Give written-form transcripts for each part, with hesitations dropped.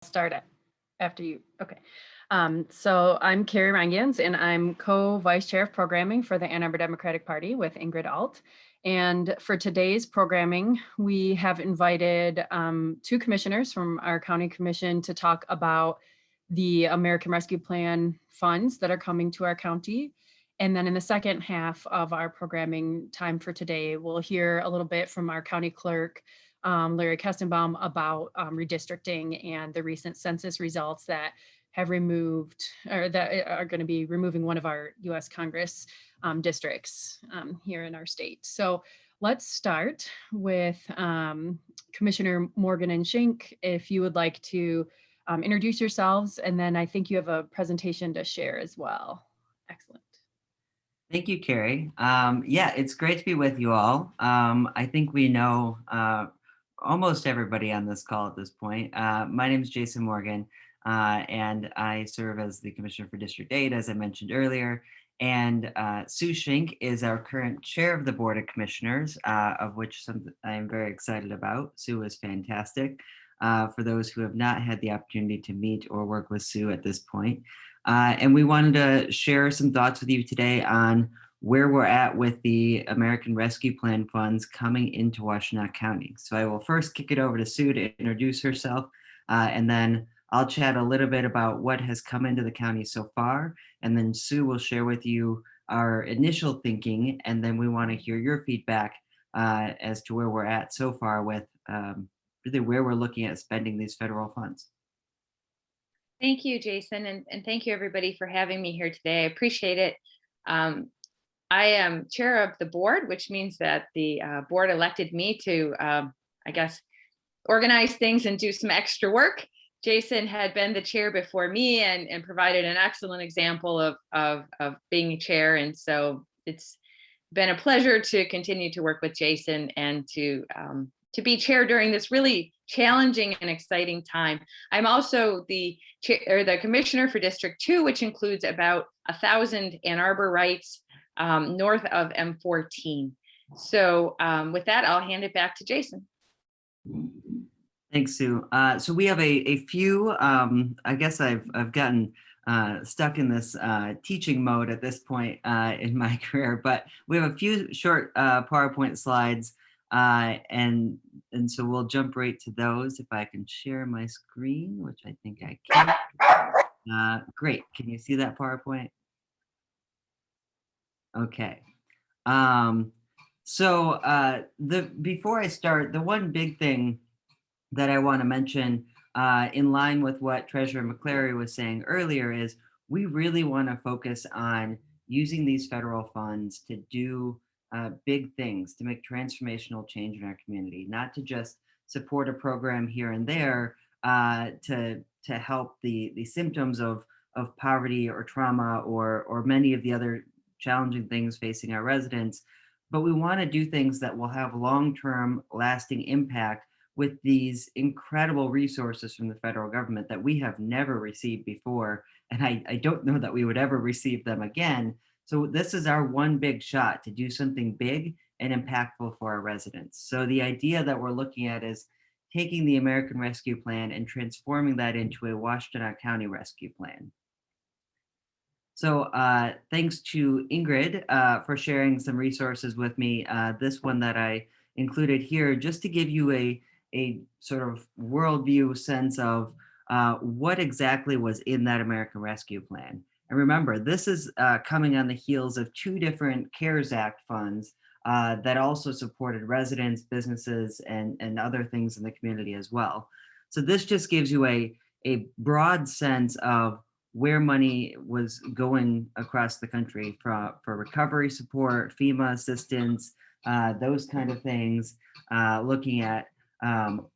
Start it after you. Okay. So I'm Carrie Rangans, and I'm co-vice chair of programming for the Ann Arbor Democratic Party with Ingrid Alt. And for today's programming, we have invited two commissioners from our county commission to talk about the American Rescue Plan funds that are coming to our county. And then in the second half of our programming time for today, we'll hear a little bit from our county clerk, Larry Kestenbaum, about redistricting and the recent census results that have removed or that are going to be removing one of our US Congress districts here in our state. So let's start with Commissioner Morgan and Shink, if you would like to introduce yourselves, and then I think you have a presentation to share as well. Excellent. Thank you, Carrie. Yeah, it's great to be with you all. I think we know almost everybody on this call at this point. My name is Jason Morgan, and I serve as the Commissioner for District 8, as I mentioned earlier. And Sue Shink is our current chair of the Board of Commissioners, of which I am very excited about. Sue is fantastic. For those who have not had the opportunity to meet or work with Sue at this point. And we wanted to share some thoughts with you today on where we're at with the American Rescue Plan funds coming into Washtenaw County. So I will first kick it over to Sue to introduce herself, and then I'll chat a little bit about what has come into the county so far, and then Sue will share with you our initial thinking, and then we want to hear your feedback as to where we're at so far with really where we're looking at spending these federal funds. Thank you, Jason, and thank you everybody for having me here today. I appreciate it. I am chair of the board, which means that the board elected me to, I guess, organize things and do some extra work. Jason had been the chair before me and provided an excellent example of being a chair. And so it's been a pleasure to continue to work with Jason and to be chair during this really challenging and exciting time. I'm also the commissioner for District 2, which includes about 1,000 Ann Arborites north of M14. So with that, I'll hand it back to Jason. Thanks, Sue. So we have a few, I guess I've gotten stuck in this teaching mode at this point in my career, but we have a few short PowerPoint slides, and so we'll jump right to those if I can share my screen, which I think I can. Great. Can you see that PowerPoint? Okay. So before I start, the one big thing that I want to mention in line with what Treasurer McClary was saying earlier is we really want to focus on using these federal funds to do big things, to make transformational change in our community, not to just support a program here and there to help the symptoms of poverty or trauma or many of the other challenging things facing our residents, but we want to do things that will have long-term lasting impact with these incredible resources from the federal government that we have never received before. And I don't know that we would ever receive them again. So this is our one big shot to do something big and impactful for our residents. So the idea that we're looking at is taking the American Rescue Plan and transforming that into a Washtenaw County Rescue Plan. So thanks to Ingrid for sharing some resources with me. This one that I included here, just to give you a sort of worldview sense of what exactly was in that American Rescue Plan. And remember, this is coming on the heels of two different CARES Act funds that also supported residents, businesses, and other things in the community as well. So this just gives you a broad sense of where money was going across the country for recovery support, FEMA assistance, those kind of things, looking at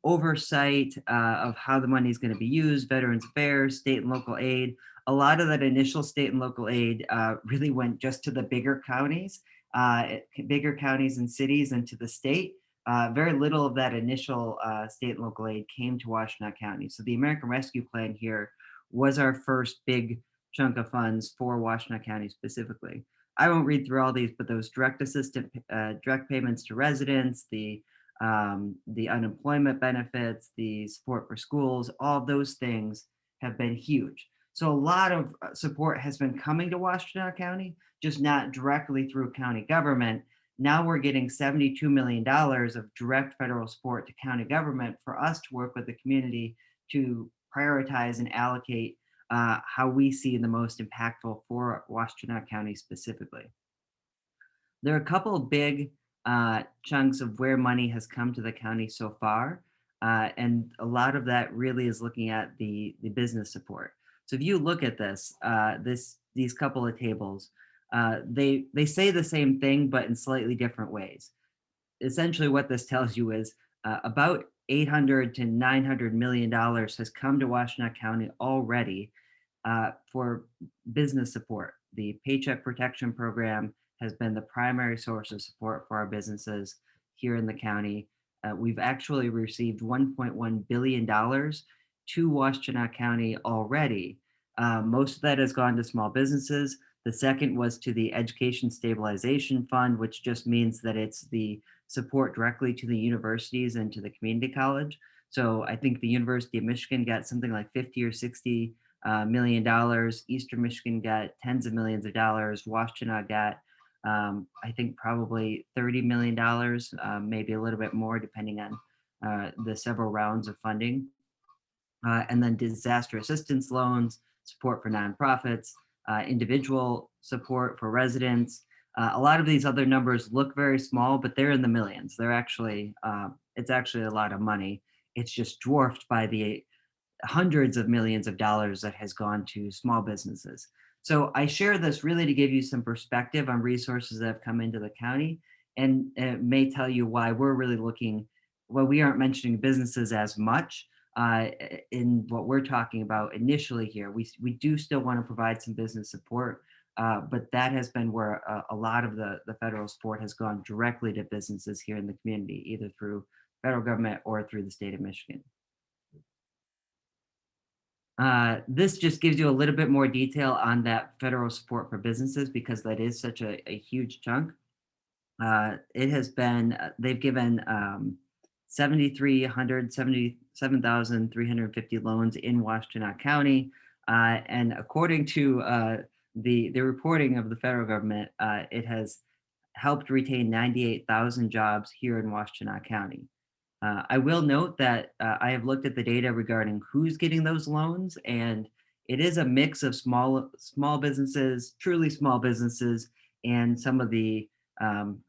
oversight of how the money is going to be used, Veterans Affairs, state and local aid. A lot of that initial state and local aid really went just to the bigger counties and cities and to the state. Very little of that initial state and local aid came to Washtenaw County. So the American Rescue Plan here was our first big chunk of funds for Washtenaw County specifically. I won't read through all these, but those direct payments to residents, the the unemployment benefits, the support for schools, all of those things have been huge. So a lot of support has been coming to Washtenaw County, just not directly through county government. Now we're getting $72 million of direct federal support to county government for us to work with the community to prioritize and allocate how we see the most impactful for Washtenaw County specifically. There are a couple of big chunks of where money has come to the county so far. And a lot of that really is looking at the business support. So if you look at these couple of tables, they say the same thing, but in slightly different ways. Essentially what this tells you is about 800 to 900 million dollars has come to Washtenaw County already for business support. The Paycheck Protection Program has been the primary source of support for our businesses here in the county. We've actually received $1.1 billion to Washtenaw County already. Most of that has gone to small businesses. The second was to the Education Stabilization Fund, which just means that it's the support directly to the universities and to the community college. So I think the University of Michigan got something like 50 or 60 $1 million. Eastern Michigan got tens of millions of dollars. Washtenaw got, I think, probably $30 million, maybe a little bit more, depending on the several rounds of funding. And then disaster assistance loans, support for nonprofits, individual support for residents. A lot of these other numbers look very small, but they're in the millions. They're actually, it's actually a lot of money. It's just dwarfed by the hundreds of millions of dollars that has gone to small businesses. So I share this really to give you some perspective on resources that have come into the county, and it may tell you why we're really looking, well, we aren't mentioning businesses as much in what we're talking about initially here. We do still want to provide some business support, but that has been where a lot of the federal support has gone directly to businesses here in the community, either through federal government or through the state of Michigan. This just gives you a little bit more detail on that federal support for businesses because that is such a huge chunk. It has been, they've given 77,350 loans in Washtenaw County. And according to the reporting of the federal government, it has helped retain 98,000 jobs here in Washtenaw County. I will note that I have looked at the data regarding who's getting those loans, and it is a mix of small businesses, truly small businesses, and some of the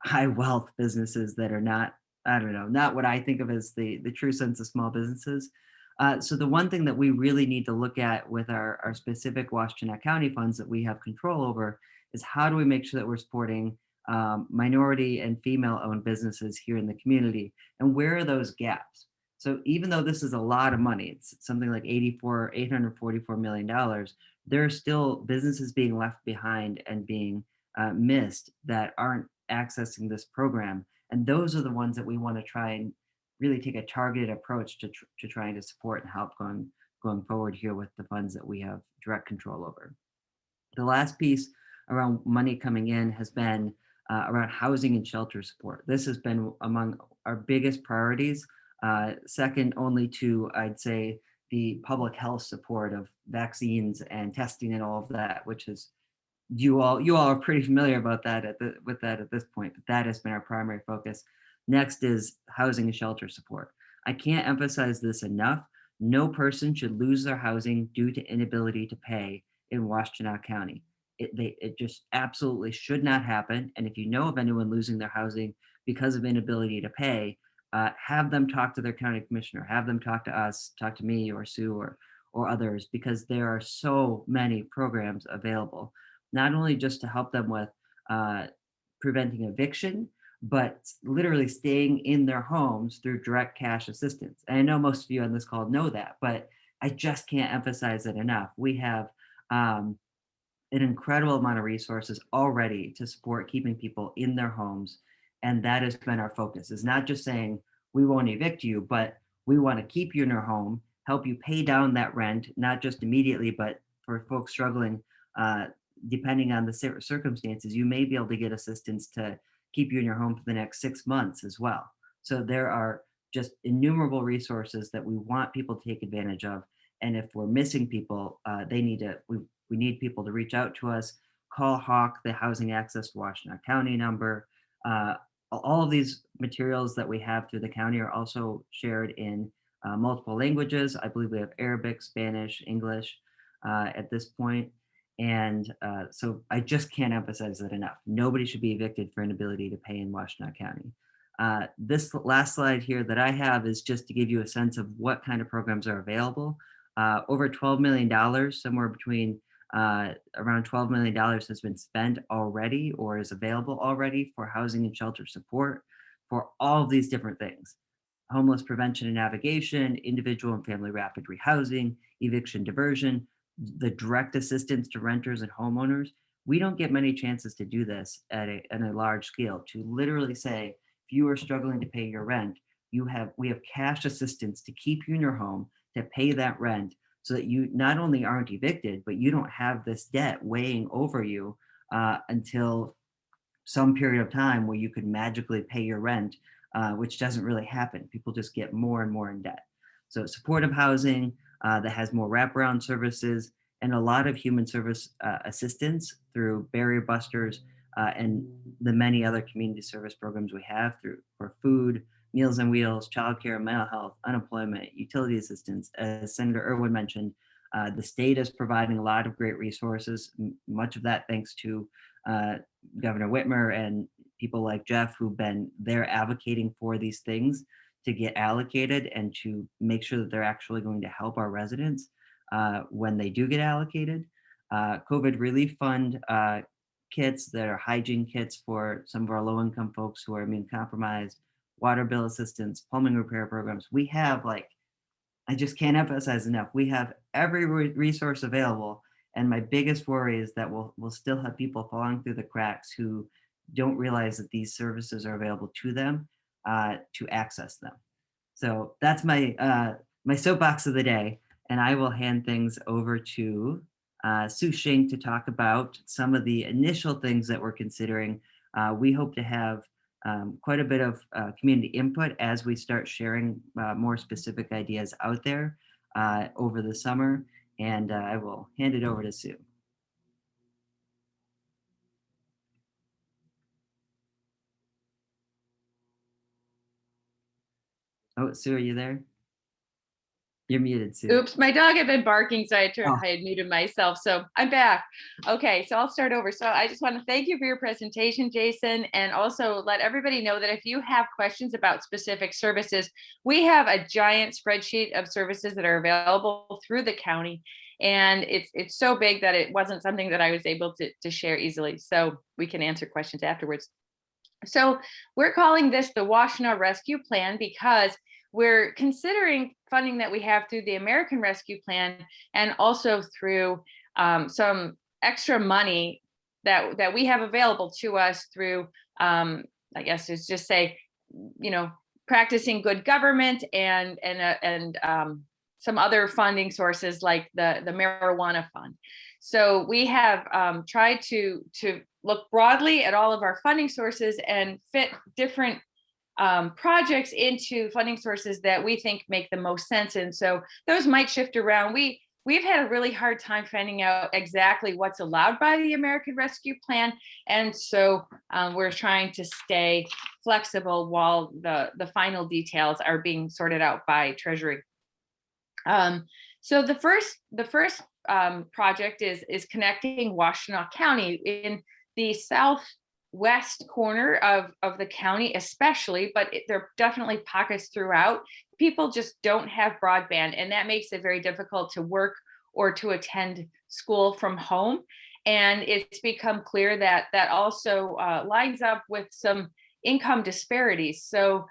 high wealth businesses that are not, I don't know, not what I think of as the true sense of small businesses. So the one thing that we really need to look at with our specific Washtenaw County funds that we have control over is how do we make sure that we're supporting minority and female-owned businesses here in the community, and where are those gaps? So even though this is a lot of money, it's something like $844 million, there are still businesses being left behind and being missed that aren't accessing this program, and those are the ones that we want to try and really take a targeted approach to trying to support and help going forward here with the funds that we have direct control over. The last piece around money coming in has been around housing and shelter support. This has been among our biggest priorities, second only to, I'd say, the public health support of vaccines and testing and all of that, which is, you all are pretty familiar about that with that at this point, but that has been our primary focus. Next is housing and shelter support. I can't emphasize this enough. No person should lose their housing due to inability to pay in Washtenaw County. It just absolutely should not happen. And if you know of anyone losing their housing because of inability to pay, have them talk to their county commissioner, have them talk to us, talk to me or Sue or others, because there are so many programs available, not only just to help them with preventing eviction, but literally staying in their homes through direct cash assistance. And I know most of you on this call know that, but I just can't emphasize it enough. We have an incredible amount of resources already to support keeping people in their homes. And that has been our focus, is not just saying we won't evict you, but we want to keep you in your home, help you pay down that rent, not just immediately, but for folks struggling, depending on the circumstances, you may be able to get assistance to keep you in your home for the next 6 months as well. So there are just innumerable resources that we want people to take advantage of. And if we're missing people, we need people to reach out to us, call Hawk, the Housing Access Washtenaw County number. Uh, all of these materials that we have through the county are also shared in multiple languages. I believe we have Arabic, Spanish, English at this point. And so I just can't emphasize that enough. Nobody should be evicted for inability to pay in Washtenaw County. This last slide here that I have is just to give you a sense of what kind of programs are available. Over $12 million, somewhere between around $12 million has been spent already or is available already for housing and shelter support for all of these different things: homeless prevention and navigation, individual and family rapid rehousing, eviction diversion, the direct assistance to renters and homeowners. We don't get many chances to do this at a large scale, to literally say, if you are struggling to pay your rent, we have cash assistance to keep you in your home, to pay that rent, so that you not only aren't evicted, but you don't have this debt weighing over you until some period of time where you could magically pay your rent, which doesn't really happen. People just get more and more in debt. So supportive housing that has more wraparound services and a lot of human service assistance through barrier busters and the many other community service programs we have for food, Meals on Wheels, childcare, mental health, unemployment, utility assistance. As Senator Irwin mentioned, the state is providing a lot of great resources, much of that thanks to Governor Whitmer and people like Jeff, who've been there advocating for these things to get allocated and to make sure that they're actually going to help our residents when they do get allocated. COVID Relief Fund kits that are hygiene kits for some of our low-income folks who are immune compromised, water bill assistance, plumbing repair programs. We have, like, I just can't emphasize enough, we have every resource available. And my biggest worry is that we'll still have people falling through the cracks who don't realize that these services are available to them to access them. So that's my soapbox of the day. And I will hand things over to Sue Shink to talk about some of the initial things that we're considering. We hope to have quite a bit of community input as we start sharing more specific ideas out there over the summer. And I will hand it over to Sue. Oh, Sue, are you there? You're muted, Sue. Oops, my dog had been barking, so Oh. I had muted myself. So I'm back. Okay, so I'll start over. So I just want to thank you for your presentation, Jason, and also let everybody know that if you have questions about specific services, we have a giant spreadsheet of services that are available through the county. And it's so big that it wasn't something that I was able to share easily. So we can answer questions afterwards. So we're calling this the Washtenaw Rescue Plan because we're considering funding that we have through the American Rescue Plan and also through some extra money that we have available to us through, I guess is just say, practicing good government and some other funding sources like the marijuana fund. So we have tried to look broadly at all of our funding sources and fit different projects into funding sources that we think make the most sense. And so those might shift around. We've had a really hard time finding out exactly what's allowed by the American Rescue Plan. And so we're trying to stay flexible while the final details are being sorted out by Treasury. So the first project is connecting Washtenaw County in the southwest corner of the county, especially, but there are definitely pockets throughout. People just don't have broadband, and that makes it very difficult to work or to attend school from home. And it's become clear that that also lines up with some income disparities. So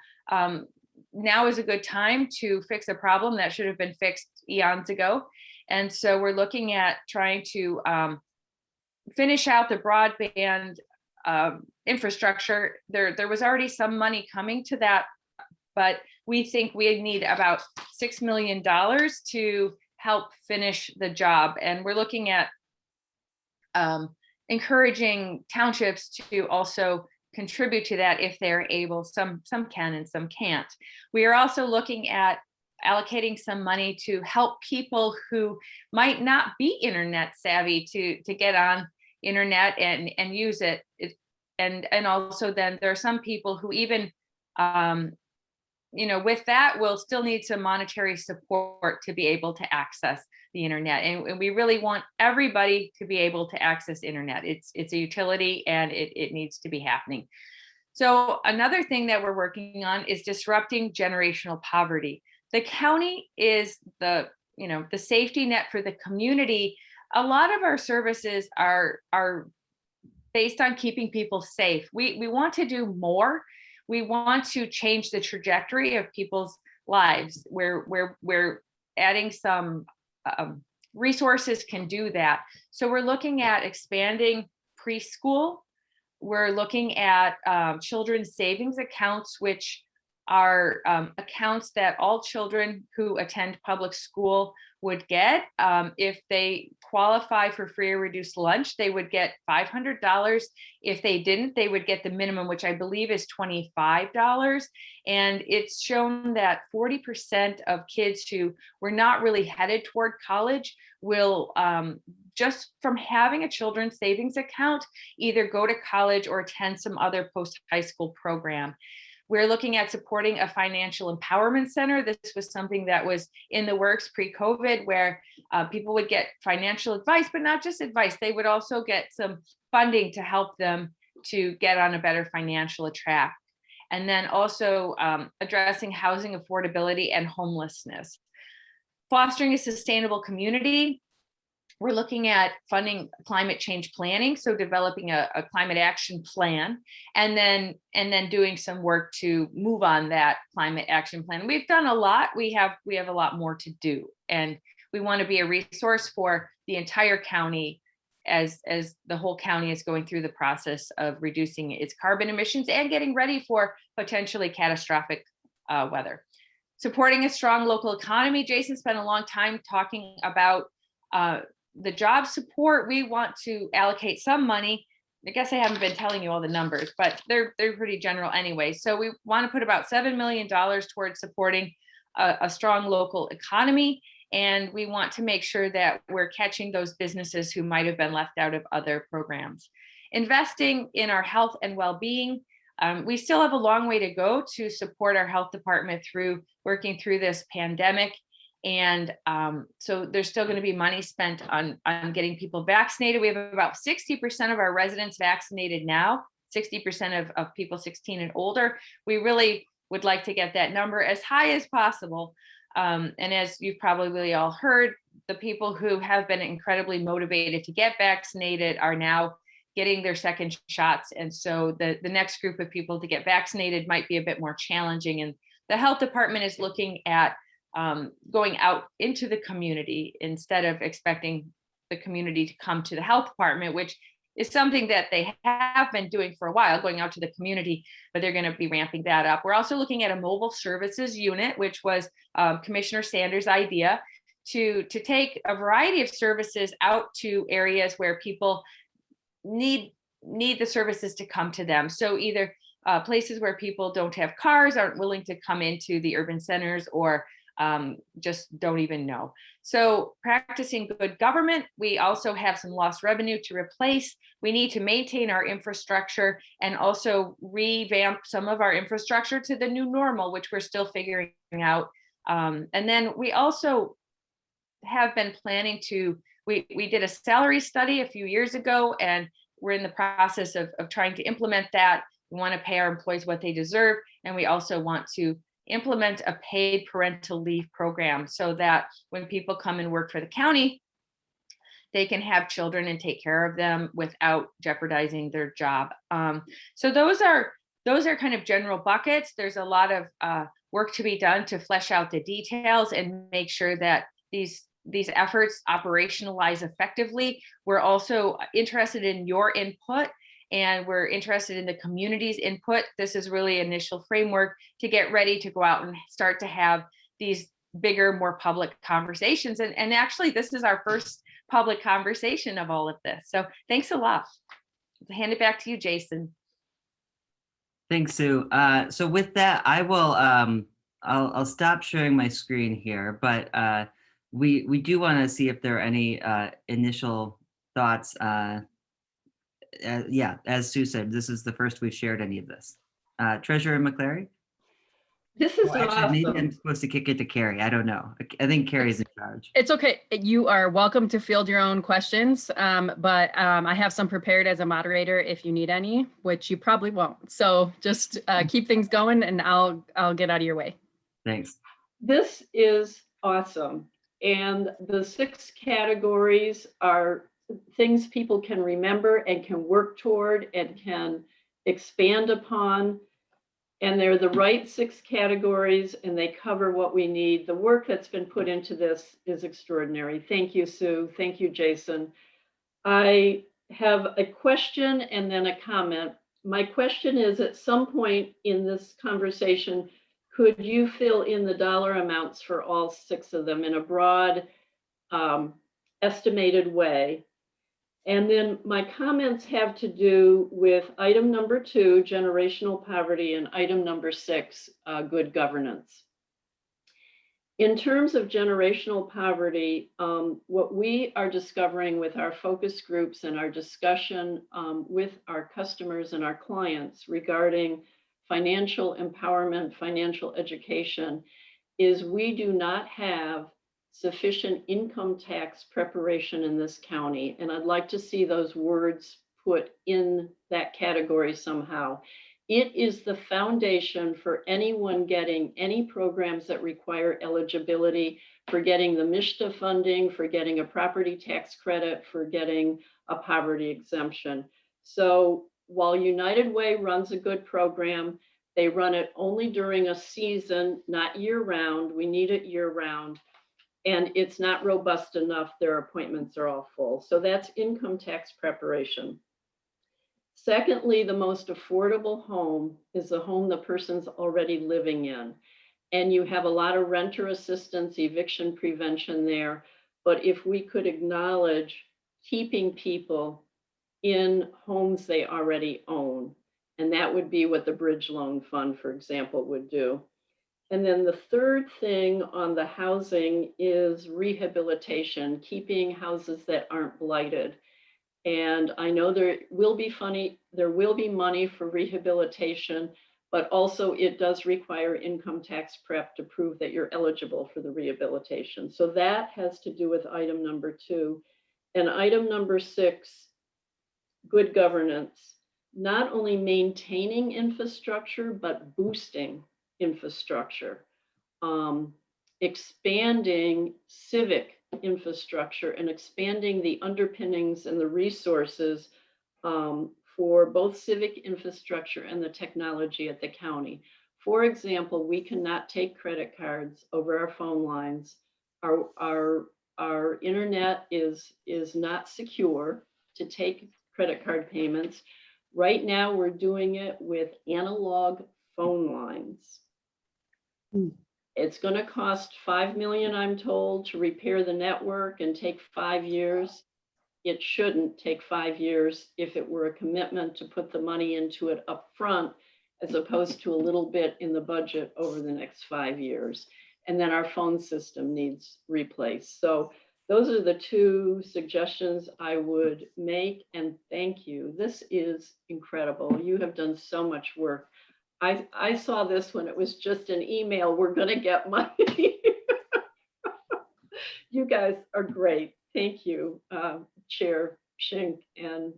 now is a good time to fix a problem that should have been fixed eons ago. And so we're looking at trying to finish out the broadband infrastructure. There was already some money coming to that, but we think we need about $6 million to help finish the job. And we're looking at encouraging townships to also contribute to that if they're able. Some can and some can't. We are also looking at allocating some money to help people who might not be internet savvy to get on internet and use it. And also then there are some people who even with that will still need some monetary support to be able to access the internet. And we really want everybody to be able to access internet. It's a utility and it needs to be happening. So another thing that we're working on is disrupting generational poverty. The county is the safety net for the community. A lot of our services are based on keeping people safe. We want to do more. We want to change the trajectory of people's lives. We're adding some resources can do that. So we're looking at expanding preschool. We're looking at children's savings accounts, which are accounts that all children who attend public school would get. If they qualify for free or reduced lunch, they would get $500. If they didn't, they would get the minimum, which I believe is $25. And it's shown that 40% of kids who were not really headed toward college will, just from having a children's savings account, either go to college or attend some other post-high school program. We're looking at supporting a financial empowerment center. This was something that was in the works pre-COVID, where people would get financial advice, but not just advice. They would also get some funding to help them to get on a better financial track. And then also addressing housing affordability and homelessness. Fostering a sustainable community. We're looking at funding climate change planning, so developing a climate action plan, and then doing some work to move on that climate action plan. We've done a lot. We have a lot more to do, and we want to be a resource for the entire county as the whole county is going through the process of reducing its carbon emissions and getting ready for potentially catastrophic weather. Supporting a strong local economy. Jason spent a long time talking about the job support. We want to allocate some money. I guess I haven't been telling you all the numbers, but they're pretty general anyway. So we want to put about $7 million towards supporting a strong local economy. And we want to make sure that we're catching those businesses who might have been left out of other programs. Investing in our health and well-being. We still have a long way to go to support our health department through working through this pandemic. And so there's still going to be money spent on getting people vaccinated. We have about 60% of our residents vaccinated now, 60% of people 16 and older. We really would like to get that number as high as possible. And as you've probably all heard, the people who have been incredibly motivated to get vaccinated are now getting their second shots. And so the next group of people to get vaccinated might be a bit more challenging. And the health department is looking at going out into the community instead of expecting the community to come to the health department, which is something that they have been doing for a while, going out to the community, but they're going to be ramping that up. We're also looking at a mobile services unit, which was Commissioner Sanders' idea to take a variety of services out to areas where people need the services to come to them. So either places where people don't have cars, aren't willing to come into the urban centers, or just don't even know. So practicing good government. We also have some lost revenue to replace. We need to maintain our infrastructure and also revamp some of our infrastructure to the new normal, which we're still figuring out. And then we also have been planning to, we did a salary study a few years ago, and we're in the process of trying to implement that. We want to pay our employees what they deserve. And we also want to implement a paid parental leave program so that when people come and work for the county, they can have children and take care of them without jeopardizing their job. So those are kind of general buckets. There's a lot of work to be done to flesh out the details and make sure that these efforts operationalize effectively. We're also interested in your input, and we're interested in the community's input. This is really initial framework to get ready to go out and start to have these bigger, more public conversations. And actually, this is our first public conversation of all of this. So thanks a lot. I'll hand it back to you, Jason. Thanks, Sue. So with that, I will I'll stop sharing my screen here, but we do want to see if there are any initial thoughts. Yeah, as Sue said, this is the first we've shared any of this. Treasurer McClary? This is Actually, maybe I'm awesome. supposed to kick it to Carrie. I don't know. I think Carrie's in charge. It's okay. You are welcome to field your own questions, but I have some prepared as a moderator if you need any, which you probably won't. So just keep things going and I'll get out of your way. Thanks. This is awesome. And the 6 categories are things people can remember and can work toward and can expand upon. And they're the right 6 categories and they cover what we need. The work that's been put into this is extraordinary. Thank you, Sue. Thank you, Jason. I have a question and then a comment. My question is, at some point in this conversation, could you fill in the dollar amounts for all 6 of them in a broad estimated way? And then my comments have to do with item number 2, generational poverty, and item number 6, good governance. In terms of generational poverty, what we are discovering with our focus groups and our discussion with our customers and our clients regarding financial empowerment, financial education, is we do not have sufficient income tax preparation in this county. And I'd like to see those words put in that category somehow. It is the foundation for anyone getting any programs that require eligibility, for getting the MISHTA funding, for getting a property tax credit, for getting a poverty exemption. So while United Way runs a good program, they run it only during a season, not year round. We need it year round. And it's not robust enough. Their appointments are all full. So that's income tax preparation. Secondly, the most affordable home is the home the person's already living in. And you have a lot of renter assistance, eviction prevention there. But if we could acknowledge keeping people in homes they already own, and that would be what the Bridge Loan Fund, for example, would do. And then the third thing on the housing is rehabilitation, keeping houses that aren't blighted. And I know there will be money for rehabilitation, but also it does require income tax prep to prove that you're eligible for the rehabilitation. So that has to do with item number 2. And item number 6, good governance, not only maintaining infrastructure, but boosting infrastructure, expanding civic infrastructure and expanding the underpinnings and the resources for both civic infrastructure and the technology at the county. For example, we cannot take credit cards over our phone lines. Our internet is not secure to take credit card payments. Right now, we're doing it with analog phone lines. It's going to cost $5 million, I'm told, to repair the network and take 5 years. It shouldn't take 5 years if it were a commitment to put the money into it up front, as opposed to a little bit in the budget over the next 5 years. And then our phone system needs replaced. So those are the 2 suggestions I would make. And thank you. This is incredible. You have done so much work. I saw this when it was just an email, we're going to get money. You guys are great. Thank you, Chair Shink and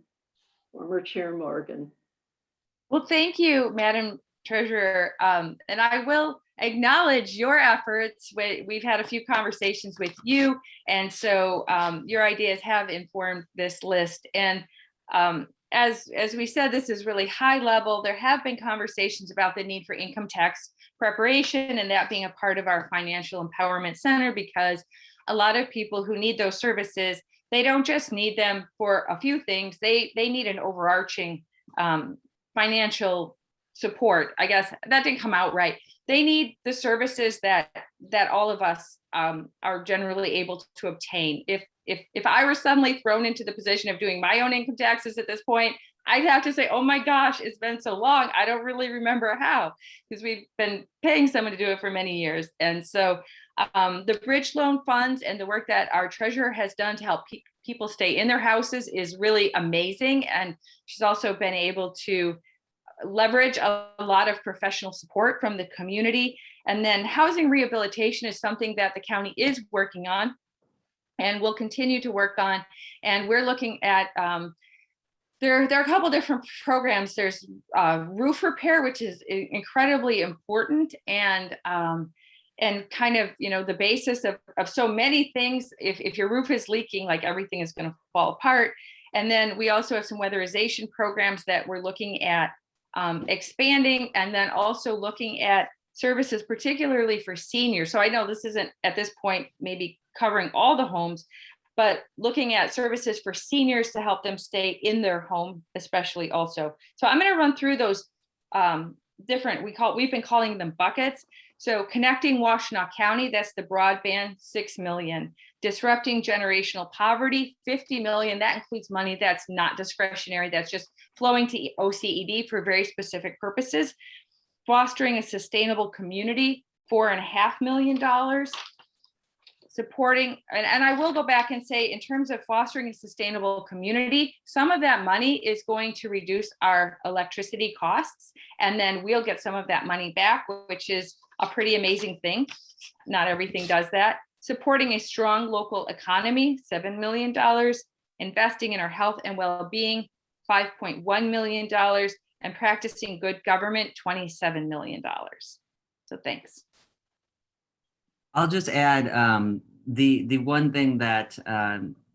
former Chair Morgan. Well, thank you, Madam Treasurer. And I will acknowledge your efforts. We've had a few conversations with you. And so your ideas have informed this list. And as we said, this is really high level. There have been conversations about the need for income tax preparation and that being a part of our Financial Empowerment Center, because a lot of people who need those services, they don't just need them for a few things. They need an overarching financial support. I guess that didn't come out right. They need the services that all of us are generally able to obtain. If I were suddenly thrown into the position of doing my own income taxes at this point, I'd have to say, oh my gosh, it's been so long. I don't really remember how, because we've been paying someone to do it for many years. And so the bridge loan funds and the work that our treasurer has done to help people stay in their houses is really amazing. And she's also been able to leverage a lot of professional support from the community. And then housing rehabilitation is something that the county is working on and will continue to work on. And we're looking at there are a couple different programs. There's roof repair, which is incredibly important, and kind of, you know, the basis of so many things. If your roof is leaking, like everything is going to fall apart. And then we also have some weatherization programs that we're looking at expanding, and then also looking at services, particularly for seniors. So I know this isn't at this point maybe covering all the homes, but looking at services for seniors to help them stay in their home, especially also. So I'm going to run through those we've been calling them buckets. So connecting Washtenaw County, that's the broadband, 6 million. Disrupting generational poverty, 50 million. That includes money that's not discretionary, that's just flowing to OCED for very specific purposes. Fostering a sustainable community, $4.5 million. Supporting, and I will go back and say, in terms of fostering a sustainable community, some of that money is going to reduce our electricity costs, and then we'll get some of that money back, which is a pretty amazing thing. Not everything does that. Supporting a strong local economy, $7 million. Investing in our health and well-being, $5.1 million. And practicing good government, $27 million. So thanks. I'll just add the one thing that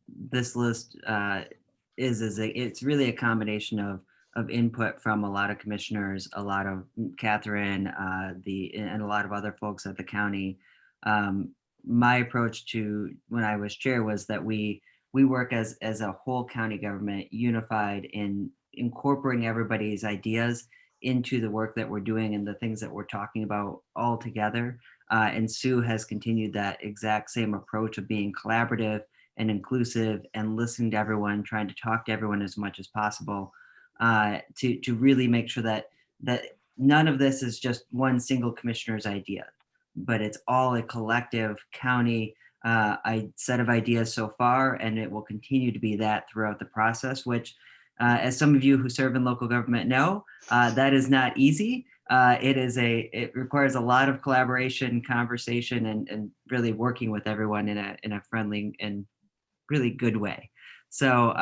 this list it's really a combination of input from a lot of commissioners, a lot of Catherine, and a lot of other folks at the county. My approach to when I was chair was that we work as a whole county government, unified in incorporating everybody's ideas into the work that we're doing and the things that we're talking about all together. And Sue has continued that exact same approach of being collaborative and inclusive and listening to everyone, trying to talk to everyone as much as possible, to really make sure that none of this is just one single commissioner's idea, but it's all a collective county set of ideas so far, and it will continue to be that throughout the process, which as some of you who serve in local government know, that is not easy. It requires a lot of collaboration, conversation, and really working with everyone in a friendly and really good way. So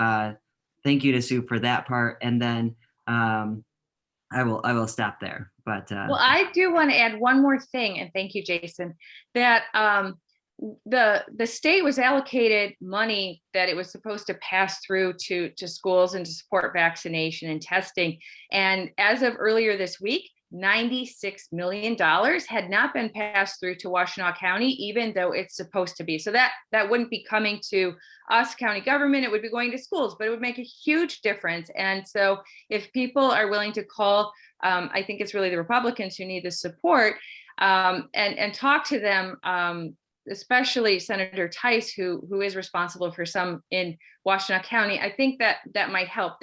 thank you to Sue for that part. And then I will stop there. But well, I do want to add one more thing, and thank you, Jason, that the state was allocated money that it was supposed to pass through to schools and to support vaccination and testing. And as of earlier this week, $96 million had not been passed through to Washtenaw County, even though it's supposed to be. So that wouldn't be coming to us, county government, it would be going to schools, but it would make a huge difference. And so if people are willing to call, I think it's really the Republicans who need the support, and talk to them, especially Senator Tice, who is responsible for some in Washtenaw County. I think that might help.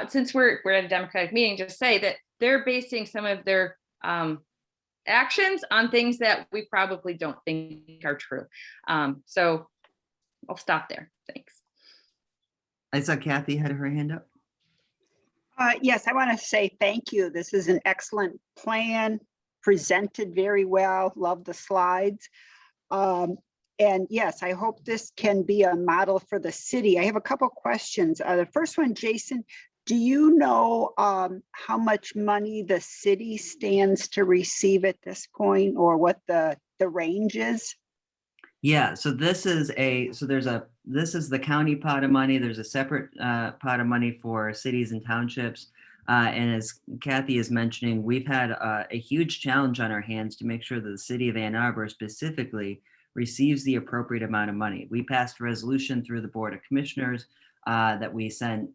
Since we're at a Democratic meeting, just say that they're basing some of their actions on things that we probably don't think are true. So I'll stop there. Thanks. I saw Kathy had her hand up. Yes, I want to say thank you. This is an excellent plan, presented very well. Love the slides. And yes, I hope this can be a model for the city. I have a couple questions. The first one, Jason, do you know how much money the city stands to receive at this point, or what the range is? Yeah, so this is the county pot of money. There's a separate pot of money for cities and townships. And as Kathy is mentioning, we've had a huge challenge on our hands to make sure that the city of Ann Arbor specifically receives the appropriate amount of money. We passed a resolution through the Board of Commissioners that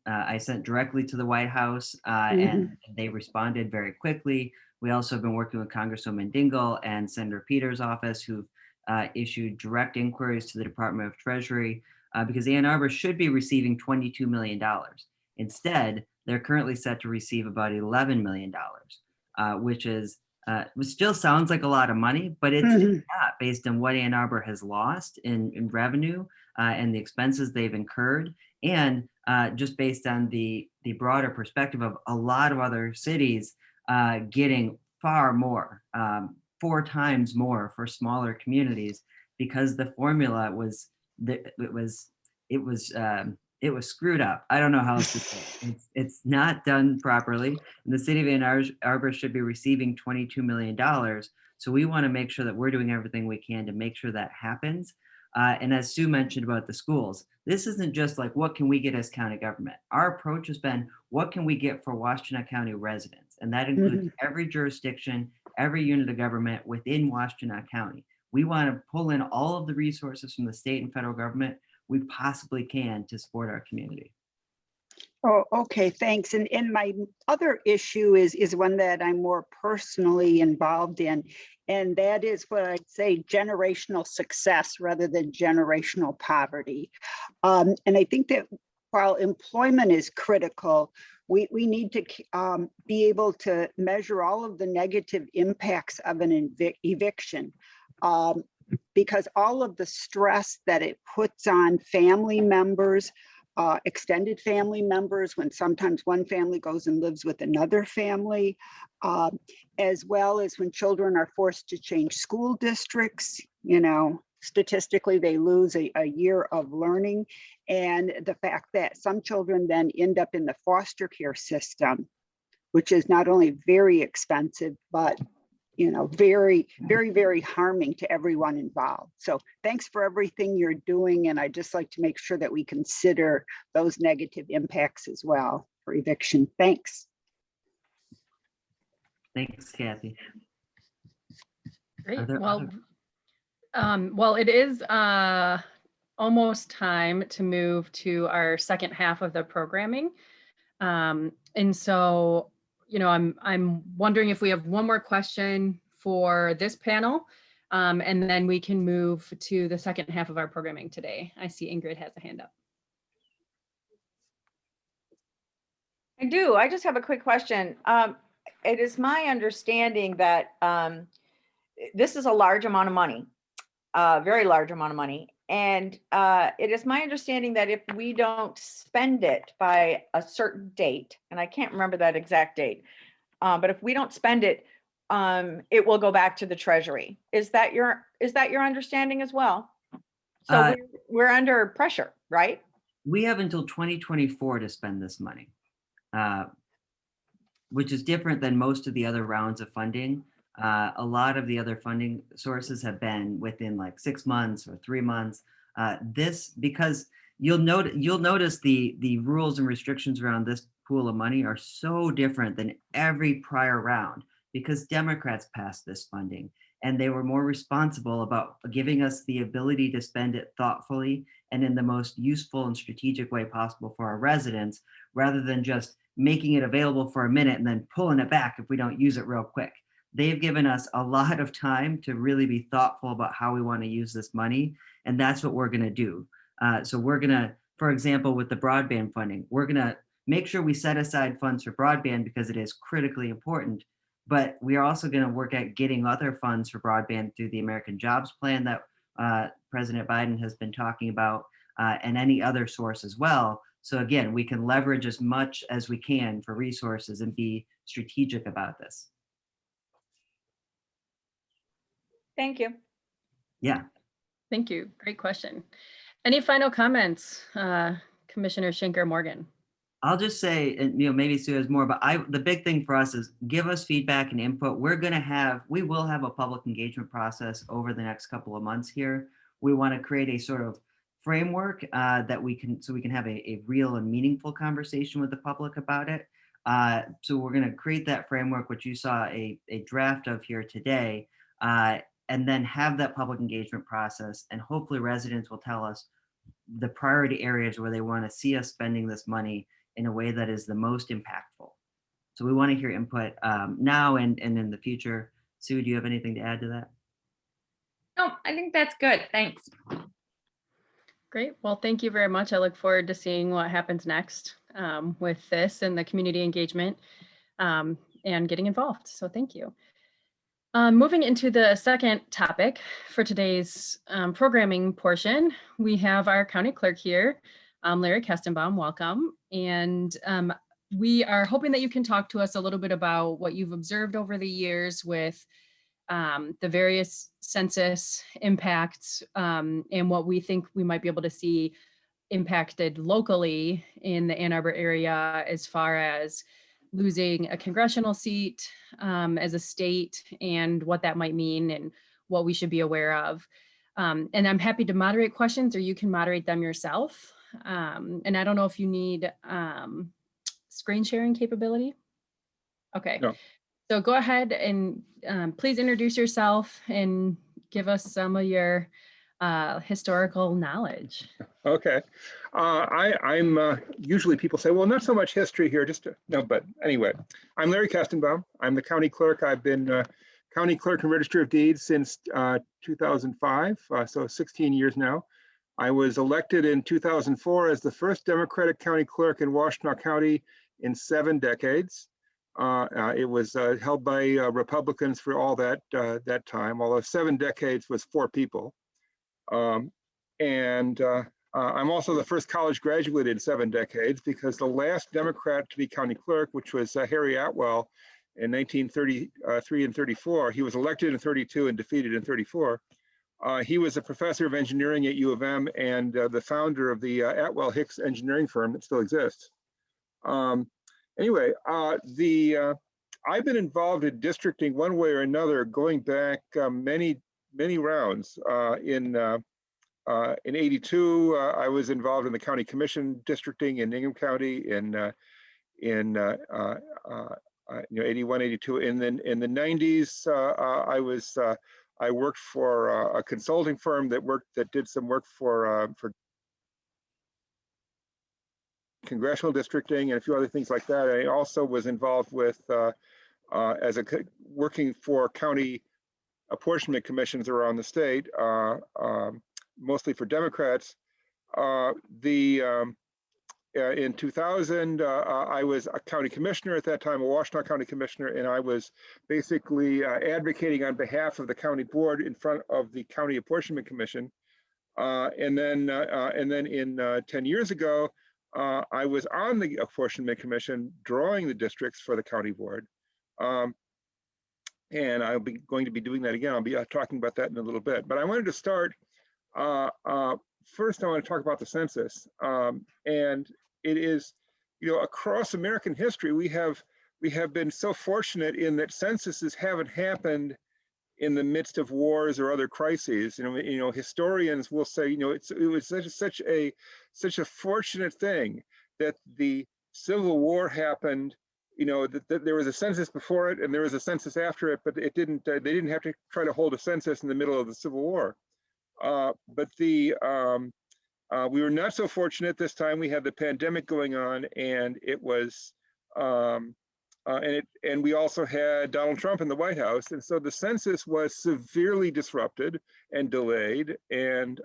I sent directly to the White House, and they responded very quickly. We also have been working with Congresswoman Dingell and Senator Peters' office, who issued direct inquiries to the Department of Treasury, because Ann Arbor should be receiving $22 million. Instead, they're currently set to receive about $11 million, which still sounds like a lot of money, but it's not, based on what Ann Arbor has lost in revenue and the expenses they've incurred, and just based on the broader perspective of a lot of other cities getting far more, 4 times more for smaller communities, because the formula was it was screwed up. I don't know how else to say it. It's not done properly. And the city of Ann Arbor should be receiving $22 million. So we want to make sure that we're doing everything we can to make sure that happens. And as Sue mentioned about the schools, this isn't just like, what can we get as county government? Our approach has been, what can we get for Washtenaw County residents? And that includes every jurisdiction, every unit of government within Washtenaw County. We want to pull in all of the resources from the state and federal government we possibly can to support our community. Oh, okay, thanks. And my other issue is one that I'm more personally involved in, and that is what I'd say generational success rather than generational poverty. And I think that while employment is critical, we need to be able to measure all of the negative impacts of an eviction. Because all of the stress that it puts on family members, extended family members, when sometimes one family goes and lives with another family, as well as when children are forced to change school districts, statistically they lose a year of learning. And the fact that some children then end up in the foster care system, which is not only very expensive, but very, very, very harming to everyone involved. So thanks for everything you're doing. And I'd just like to make sure that we consider those negative impacts as well for eviction. Thanks. Thanks, Kathy. Great. there Well, other- well, it is almost time to move to our second half of the programming. And so, I'm wondering if we have one more question for this panel, and then we can move to the second half of our programming today. I see Ingrid has a hand up. I do. I just have a quick question. It is my understanding that this is a large amount of money, very large amount of money. And it is my understanding that if we don't spend it by a certain date, and I can't remember that exact date, but if we don't spend it, it will go back to the Treasury. Is that your understanding as well? So we're under pressure, right? We have until 2024 to spend this money, which is different than most of the other rounds of funding. A lot of the other funding sources have been within like 6 months or 3 months. Because you'll notice the rules and restrictions around this pool of money are so different than every prior round, because Democrats passed this funding and they were more responsible about giving us the ability to spend it thoughtfully and in the most useful and strategic way possible for our residents, rather than just making it available for a minute and then pulling it back if we don't use it real quick. They've given us a lot of time to really be thoughtful about how we want to use this money. And that's what we're going to do. So we're going to, for example, with the broadband funding, we're going to make sure we set aside funds for broadband because it is critically important. But we are also going to work at getting other funds for broadband through the American Jobs Plan that President Biden has been talking about, and any other source as well. So again, we can leverage as much as we can for resources and be strategic about this. Thank you. Yeah. Thank you. Great question. Any final comments, Commissioner Shink or Morgan? I'll just say, and maybe Sue has more, but the big thing for us is give us feedback and input. We will have a public engagement process over the next couple of months here. We want to create a sort of framework that we can have a real and meaningful conversation with the public about it. So we're going to create that framework, which you saw a draft of here today, and then have that public engagement process. And hopefully residents will tell us the priority areas where they want to see us spending this money in a way that is the most impactful. So we want to hear input now and in the future. Sue, do you have anything to add to that? No, I think that's good. Thanks. Great. Well, thank you very much. I look forward to seeing what happens next. with this and the community engagement and getting involved. So thank you. Moving into the second topic for today's programming portion, we have our county clerk here, Larry Kestenbaum. Welcome. And we are hoping that you can talk to us a little bit about what you've observed over the years with the various census impacts and what we think we might be able to see impacted locally in the Ann Arbor area as far as losing a congressional seat as a state and what that might mean and what we should be aware of. And I'm happy to moderate questions or you can moderate them yourself. And I don't know if you need screen sharing capability. Okay. No. So go ahead and please introduce yourself and give us some of your historical knowledge. Okay. I'm usually people say, well, not so much history here, no, but anyway, I'm Larry Kestenbaum. I'm the county clerk. I've been county clerk and register of deeds since 2005, so 16 years now. I was elected in 2004 as the first Democratic county clerk in Washtenaw County in 7 decades. It was held by Republicans for all that time, although 7 decades was 4 people. I'm also the first college graduate in 7 decades because the last Democrat to be county clerk, which was Harry Atwell in 1933 and 34, he was elected in 32 and defeated in 34. He was a professor of engineering at U of M and the founder of the Atwell Hicks engineering firm that still exists. Anyway, I've been involved in districting one way or another going back many rounds. In 82, I was involved in the county commission districting in Ingham County in 81, 82. And then in the 90s, I worked for a consulting firm that did some work for congressional districting and a few other things like that. I also was involved with working for county apportionment commissions around the state, mostly for Democrats. In 2000, I was a county commissioner at that time, a Washtenaw County commissioner, and I was basically advocating on behalf of the county board in front of the county apportionment commission. And then in 10 years ago, I was on the apportionment commission drawing the districts for the county board. And I'll be going to be doing that again. I'll be talking about that in a little bit. But I wanted to start, first I want to talk about the census. And it is, across American history, we have been so fortunate in that censuses haven't happened in the midst of wars or other crises. Historians will say, it was such a fortunate thing that the Civil War happened. That there was a census before it and there was a census after it, but they didn't have to try to hold a census in the middle of the Civil War. But we were not so fortunate this time. We had the pandemic going on, and it was, and we also had Donald Trump in the White House, and so the census was severely disrupted and delayed, and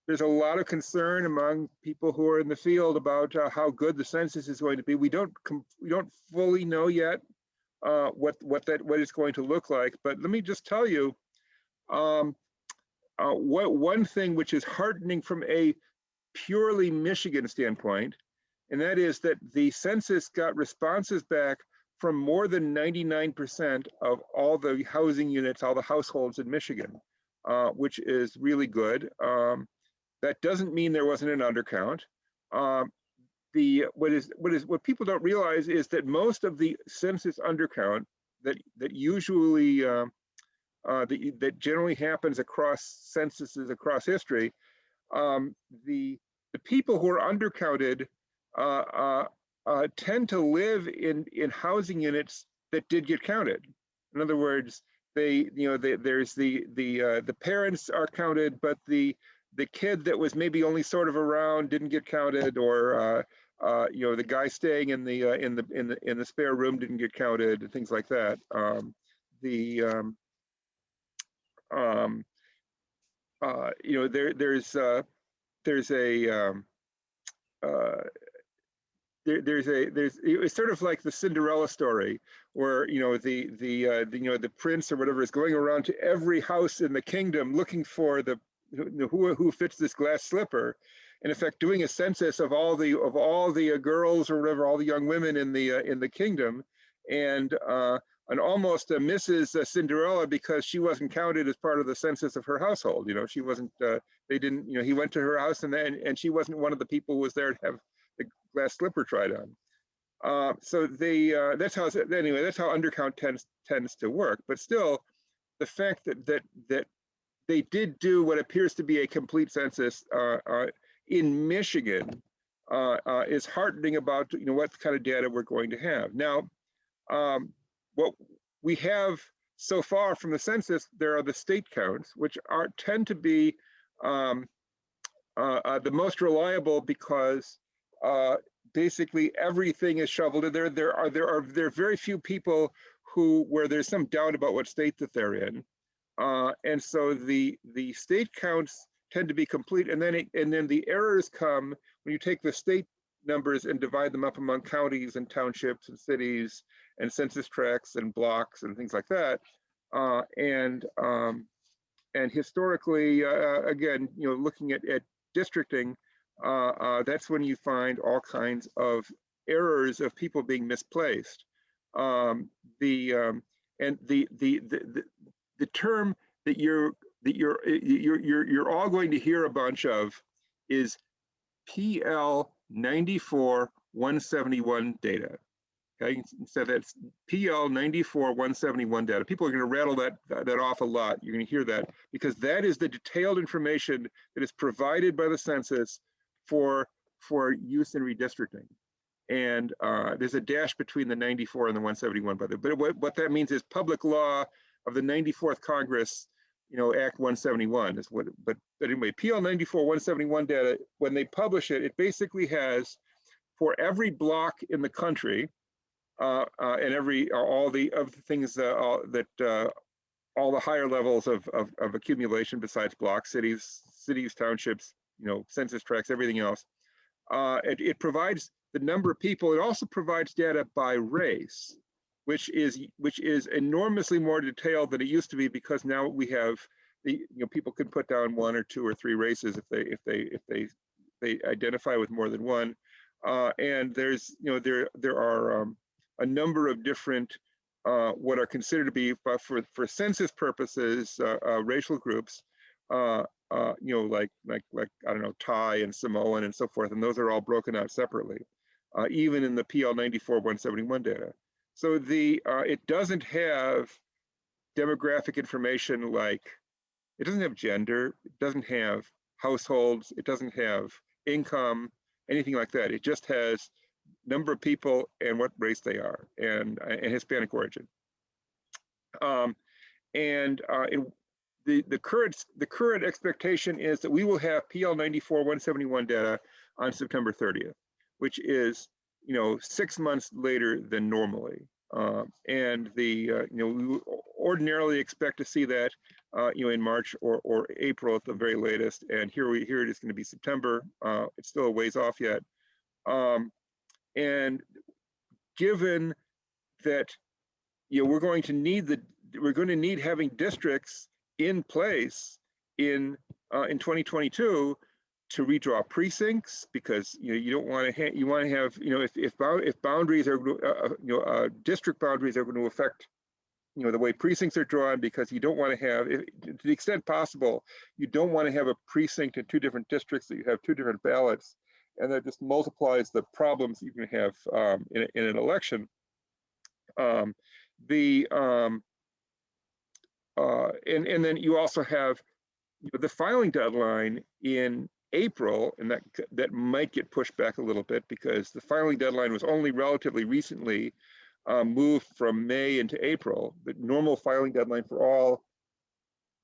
there's a lot of concern among people who are in the field about how good the census is going to be. We don't fully know yet what it's going to look like. But let me just tell you, one thing which is heartening from a purely Michigan standpoint, and that is that the census got responses back from more than 99% of all the housing units, all the households in Michigan, which is really good. That doesn't mean there wasn't an undercount. What people don't realize is that most of the census undercount that usually that generally happens across censuses across history, the people who are undercounted tend to live in housing units that did get counted. In other words, there's the parents are counted, but the kid that was maybe only sort of around didn't get counted, or the guy staying in the spare room didn't get counted, and things like that. There's it's sort of like the Cinderella story, where the prince or whatever is going around to every house in the kingdom looking for the who fits this glass slipper, and in fact doing a census of all the girls or whatever, all the young women in the kingdom, and almost misses Cinderella because she wasn't counted as part of the census of her household. She wasn't. They didn't. He went to her house and she wasn't one of the people who was there to have the glass slipper tried on. So that's how undercount tends to work. But still, the fact that they did do what appears to be a complete census in Michigan is heartening about what kind of data we're going to have. Now, what we have so far from the census, there are the state counts, which tend to be the most reliable because basically everything is shoveled in. There are very few people where there's some doubt about what state that they're in, and so the state counts tend to be complete, and then the errors come when you take the state numbers and divide them up among counties and townships and cities and census tracts and blocks and things like that, and historically, again, looking at districting, that's when you find all kinds of errors of people being misplaced. And the term that you're all going to hear a bunch of is PL 94-171 data. Okay, so that's PL 94-171 data. People are going to rattle that off a lot. You're going to hear that because that is the detailed information that is provided by the census for use in redistricting. And there's a dash between the 94 and the 171, by the way. But what that means is public law of the 94th Congress, Act 171 is what. But anyway, PL 94-171 data, when they publish it, it basically has for every block in the country. And all the things that all the higher levels of accumulation besides blocks, cities, townships, census tracts, everything else. It provides the number of people. It also provides data by race, which is enormously more detailed than it used to be, because now we have people can put down 1 or 2 or 3 races if they identify with more than one, and there's there are a number of different what are considered to be for census purposes racial groups, like I don't know, Thai and Samoan and so forth, and those are all broken out separately, even in the PL 94-171 data. So it doesn't have demographic information, like it doesn't have gender, it doesn't have households, it doesn't have income, anything like that. It just has number of people and what race they are, and Hispanic origin. The current expectation is that we will have PL 94-171 data on September 30th, which is 6 months later than normally. We ordinarily expect to see that in March or April at the very latest, and here it is going to be September. It's still a ways off yet. And given that we're going to need having districts in place in 2022 to redraw precincts, because you don't want to you want to have if boundaries are district boundaries are going to affect the way precincts are drawn, because you don't want to have, to the extent possible, you don't want to have a precinct in 2 different districts that you have 2 different ballots, and that just multiplies the problems you can have in an election. And then you also have the filing deadline in April, and that might get pushed back a little bit, because the filing deadline was only relatively recently moved from May into April. The normal filing deadline for all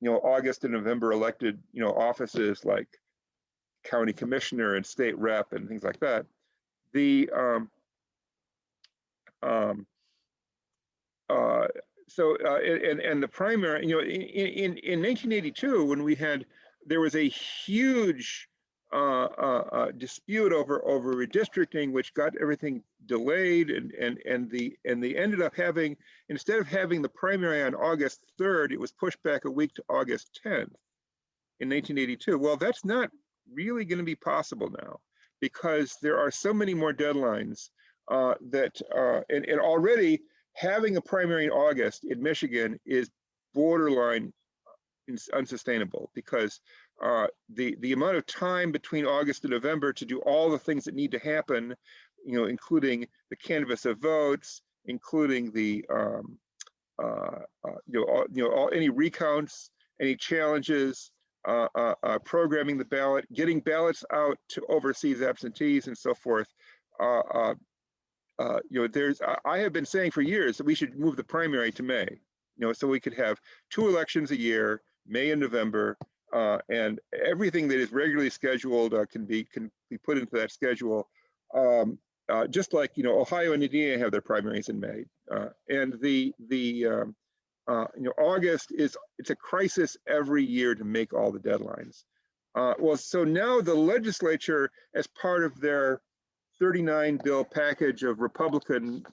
August and November elected offices like county commissioner and state rep and things like that. The primary, in 1982, when there was a huge dispute over redistricting, which got everything delayed, and they ended up having, instead of having the primary on August 3rd, it was pushed back a week to August 10th in 1982. Well, that's not really going to be possible now, because there are so many more deadlines and already having a primary in August in Michigan is borderline unsustainable, because the amount of time between August and November to do all the things that need to happen, including the canvass of votes, including the any recounts, any challenges, programming the ballot, getting ballots out to overseas absentees, and so forth. I have been saying for years that we should move the primary to May, so we could have 2 elections a year, May and November, and everything that is regularly scheduled can be put into that schedule. Just like Ohio and Indiana have their primaries in May, and August it's a crisis every year to make all the deadlines. Well, so now the legislature, as part of their 39 bill package of Republican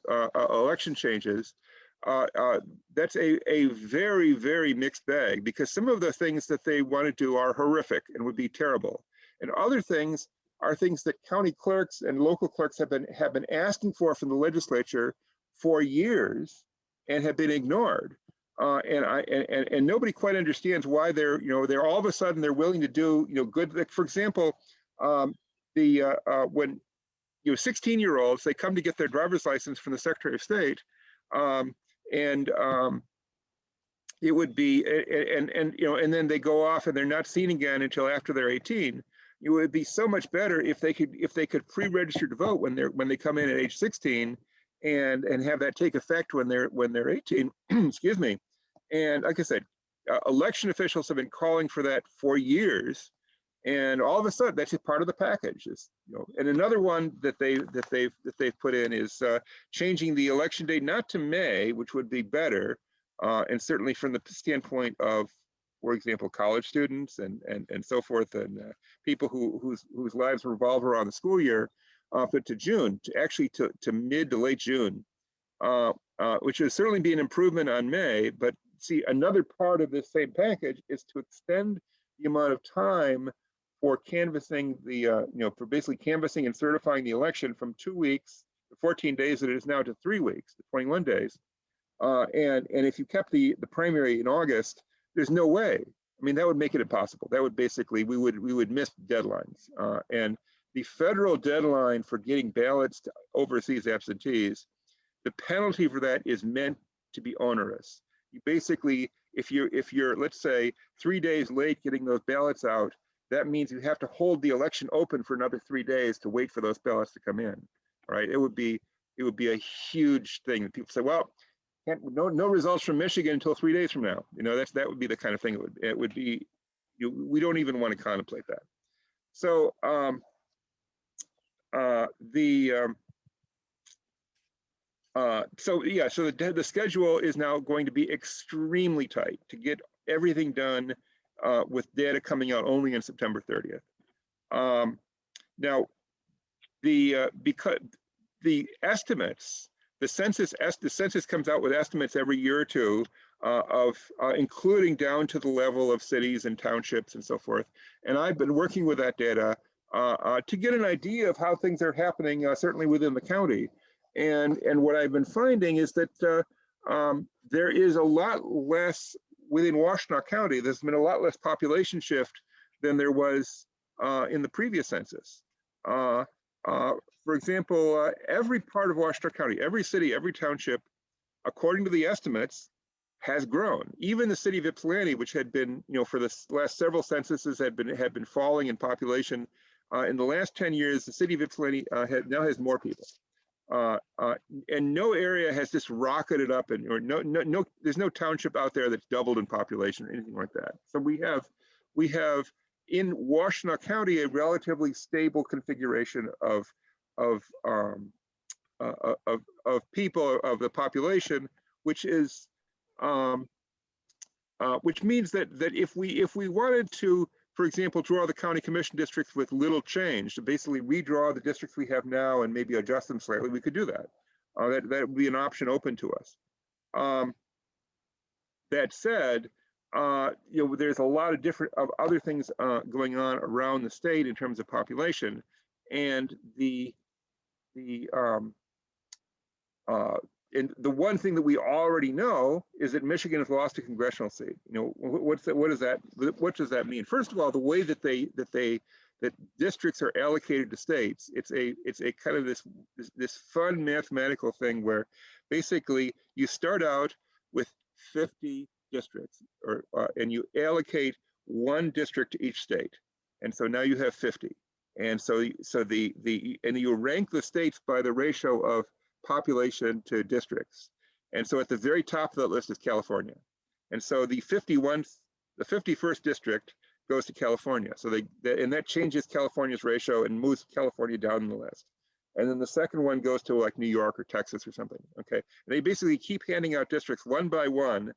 election changes, that's a very, very mixed bag, because some of the things that they want to do are horrific and would be terrible, and other things are things that county clerks and local clerks have been asking for from the legislature for years and have been ignored. And nobody quite understands why they're all of a sudden they're willing to do good. Like, for example, when 16-year-olds, they come to get their driver's license from the Secretary of State, it would be and then they go off and they're not seen again until after they're 18. It would be so much better if they could pre-register to vote when they come in at age 16, and have that take effect when they're 18. Excuse me. And like I said, election officials have been calling for that for years, and all of a sudden that's a part of the package. And another one that they've put in is changing the election date not to May, which would be better, and certainly from the standpoint of, for example, college students and so forth, and people whose lives revolve around the school year, but to June, to mid to late June, which would certainly be an improvement on May. But see, another part of this same package is to extend the amount of time for canvassing for basically canvassing and certifying the election from 2 weeks, the 14 days that it is now, to 3 weeks, the 21 days. And if you kept the primary in August, there's no way. I mean, that would make it impossible. That would basically, we would miss deadlines. And the federal deadline for getting ballots to overseas absentees, the penalty for that is meant to be onerous. You basically, if you're let's say 3 days late getting those ballots out, that means you have to hold the election open for another 3 days to wait for those ballots to come in. All right, it would be a huge thing. People say, well, no results from Michigan until 3 days from now. That would be the kind of thing it would be. We don't even want to contemplate that. So the schedule is now going to be extremely tight to get everything done with data coming out only on September 30th. Now, because the estimates, the census comes out with estimates every year or two of including down to the level of cities and townships and so forth. And I've been working with that data to get an idea of how things are happening, certainly within the county. And what I've been finding is that there is a lot less within Washtenaw County. There's been a lot less population shift than there was in the previous census. For example, every part of Washtenaw County, every city, every township, according to the estimates, has grown. Even the city of Ypsilanti, which had been, for the last several censuses had been falling in population. In the last 10 years, the city of Ypsilanti now has more people. And no area has just rocketed up, there's no township out there that's doubled in population or anything like that. So we have in Washtenaw County a relatively stable configuration of people, of the population, which is which means that if we wanted to for example, draw the county commission districts with little change, to basically redraw the districts we have now and maybe adjust them slightly, we could do that. That would be an option open to us. That said, there's a lot of different other things going on around the state in terms of population, and the one thing that we already know is that Michigan has lost a congressional seat. What does that mean? First of all, the way that districts are allocated to states, it's a kind of this fun mathematical thing where basically you start out with 50 districts, and you allocate one district to each state, and so now you have 50, and so you rank the states by the ratio of population to districts, and so at the very top of that list is California, and so the 51st district goes to California, and that changes California's ratio and moves California down in the list. And then the second one goes to like New York or Texas or something, okay? And they basically keep handing out districts one by one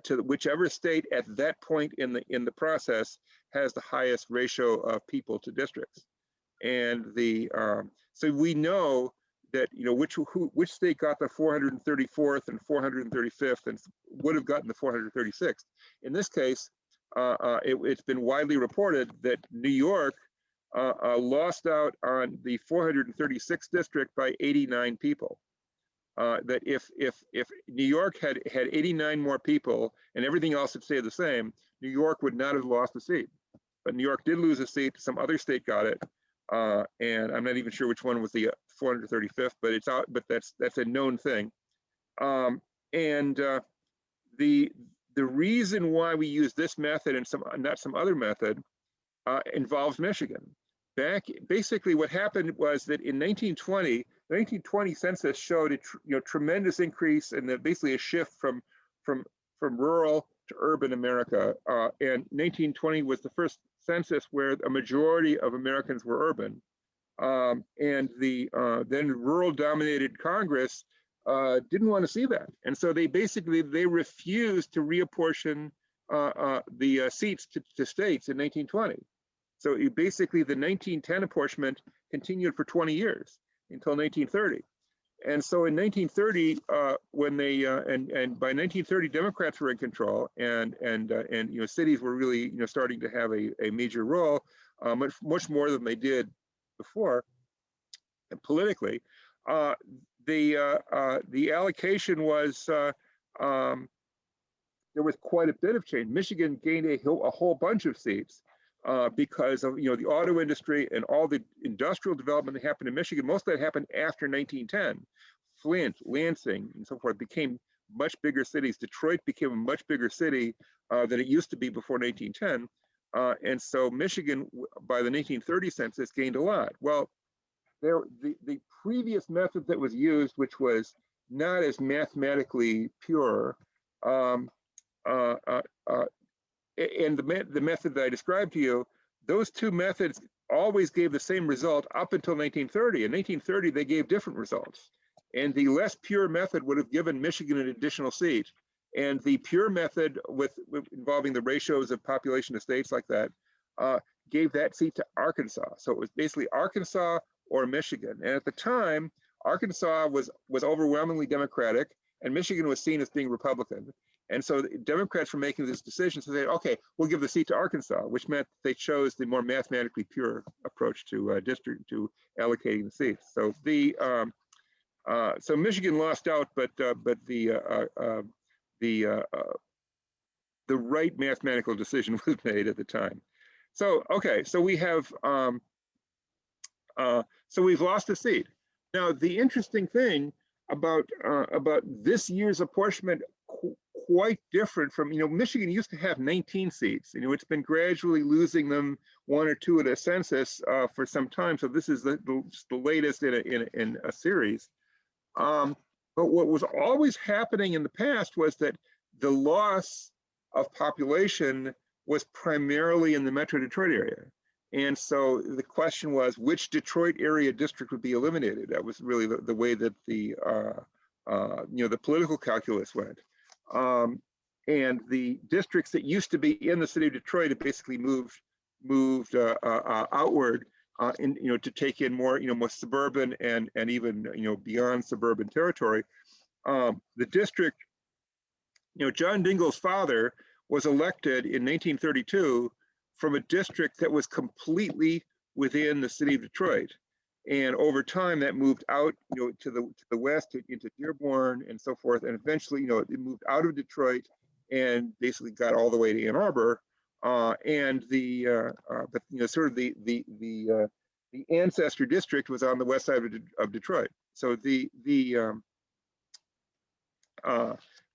to whichever state at that point in the process has the highest ratio of people to districts. And so we know that which state got the 434th and 435th and would have gotten the 436th. In this case, it's been widely reported that New York lost out on the 436th district by 89 people. That if New York had 89 more people and everything else had stayed the same, New York would not have lost a seat. But New York did lose a seat. Some other state got it, and I'm not even sure which one was the 435th. But it's out. But that's a known thing. The reason why we use this method and not some other method involves Michigan. Basically what happened was that in 1920, the 1920 census showed a tremendous increase and basically a shift from rural to urban America. And 1920 was the first census where a majority of Americans were urban. And then rural dominated Congress didn't want to see that. And so they refused to reapportion the seats to states in 1920. So basically the 1910 apportionment continued for 20 years until 1930. And so in 1930, when they and by 1930 Democrats were in control, and cities were really starting to have a major role, much more than they did before, and politically. The allocation was there was quite a bit of change. Michigan gained a whole bunch of seats. Because of the auto industry and all the industrial development that happened in Michigan. Most of that happened after 1910. Flint, Lansing, and so forth became much bigger cities. Detroit became a much bigger city than it used to be before 1910. And so Michigan, by the 1930 census, gained a lot. Well, the previous method that was used, which was not as mathematically pure, and the method that I described to you, those two methods always gave the same result up until 1930. In 1930, they gave different results. And the less pure method would have given Michigan an additional seat. And the pure method involving the ratios of population to states like that gave that seat to Arkansas. So it was basically Arkansas or Michigan. And at the time, Arkansas was overwhelmingly Democratic and Michigan was seen as being Republican. And so the Democrats were making this decision to say, okay, we'll give the seat to Arkansas, which meant they chose the more mathematically pure approach to allocating the seats. So so Michigan lost out, but the right mathematical decision was made at the time. So okay, so we have so we've lost a seat. Now the interesting thing about this year's apportionment, quite different from, Michigan used to have 19 seats. It's been gradually losing them one or two at a census for some time. So this is the latest in a series. But what was always happening in the past was that the loss of population was primarily in the Metro Detroit area. And so the question was, which Detroit area district would be eliminated? That was really the way that the political calculus went. And the districts that used to be in the city of Detroit have basically moved moved outward to take in more, more suburban and even, beyond suburban territory. The district, John Dingell's father was elected in 1932 from a district that was completely within the city of Detroit. And over time that moved out, to the west into Dearborn and so forth. And eventually, it moved out of Detroit and basically got all the way to Ann Arbor. And but sort of the ancestor district was on the west side of Detroit. So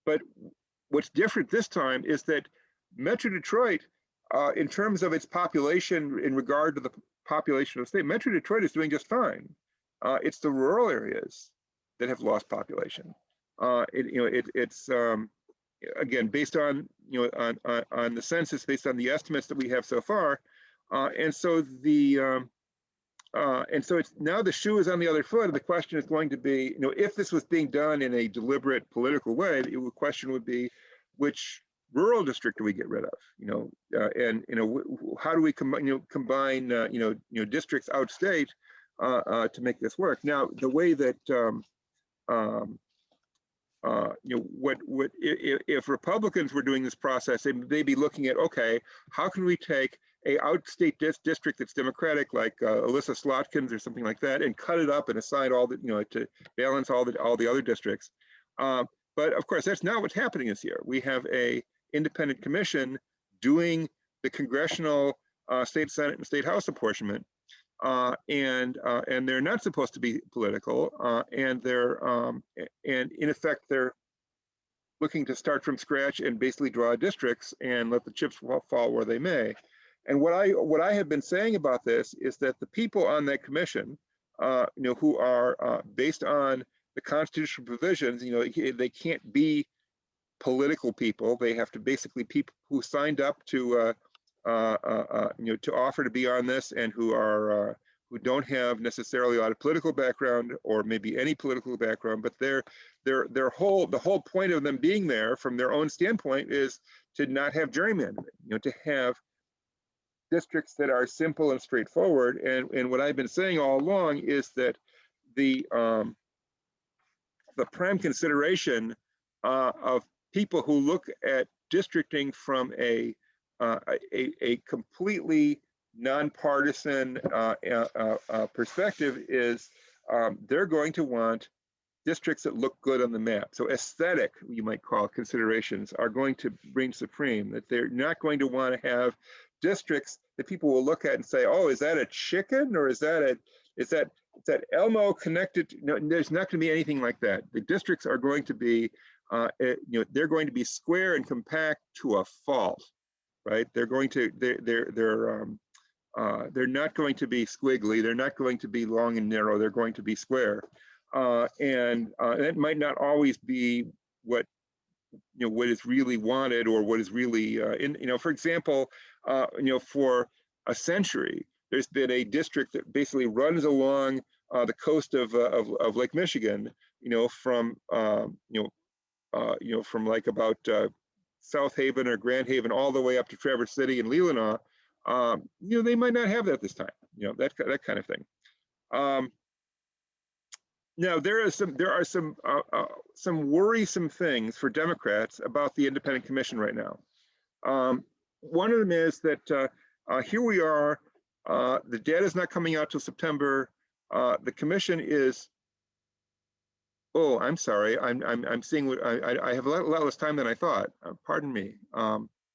but what's different this time is that Metro Detroit, in terms of its population in regard to the population of the state, Metro Detroit is doing just fine. It's the rural areas that have lost population. It's again based on on the census, based on the estimates that we have so far, and so it's now the shoe is on the other foot, and the question is going to be, if this was being done in a deliberate political way, the question would be, which rural district do we get rid of? And how do we combine districts outstate to make this work? Now, the way that if Republicans were doing this process, they'd be looking at, okay, how can we take a outstate district that's Democratic, like Alyssa Slotkins or something like that, and cut it up and assign all the, to balance all the other districts. But of course, that's not what's happening this year. We have a independent commission doing the congressional, state Senate and state House apportionment, and they're not supposed to be political, and they're and in effect they're looking to start from scratch and basically draw districts and let the chips fall where they may. And what I have been saying about this is that the people on that commission, who are based on the constitutional provisions, they can't be political people. They have to basically people who signed up to to offer to be on this, and who don't have necessarily a lot of political background or maybe any political background, but the whole point of them being there from their own standpoint is to not have gerrymandering, to have districts that are simple and straightforward. And what I've been saying all along is that the prime consideration of people who look at districting from a completely nonpartisan perspective is they're going to want districts that look good on the map. So aesthetic, you might call, considerations are going to reign supreme, that they're not going to want to have districts that people will look at and say, oh, is that a chicken, or is that Elmo connected? No, there's not going to be anything like that. The districts are going to be, they're going to be square and compact to a fault, right? They're going to, they're not going to be squiggly. They're not going to be long and narrow. They're going to be square. And that might not always be what what is really wanted or what is really for example, for a century there's been a district that basically runs along the coast of Lake Michigan, from from like about South Haven or Grand Haven all the way up to Traverse City and Leelanau. They might not have that this time, that kind of thing. Now there are some worrisome things for Democrats about the independent commission right now. One of them is that here we are, the data is not coming out till September. The commission is, oh, I'm sorry, I'm seeing what I have a lot less time than I thought. Pardon me.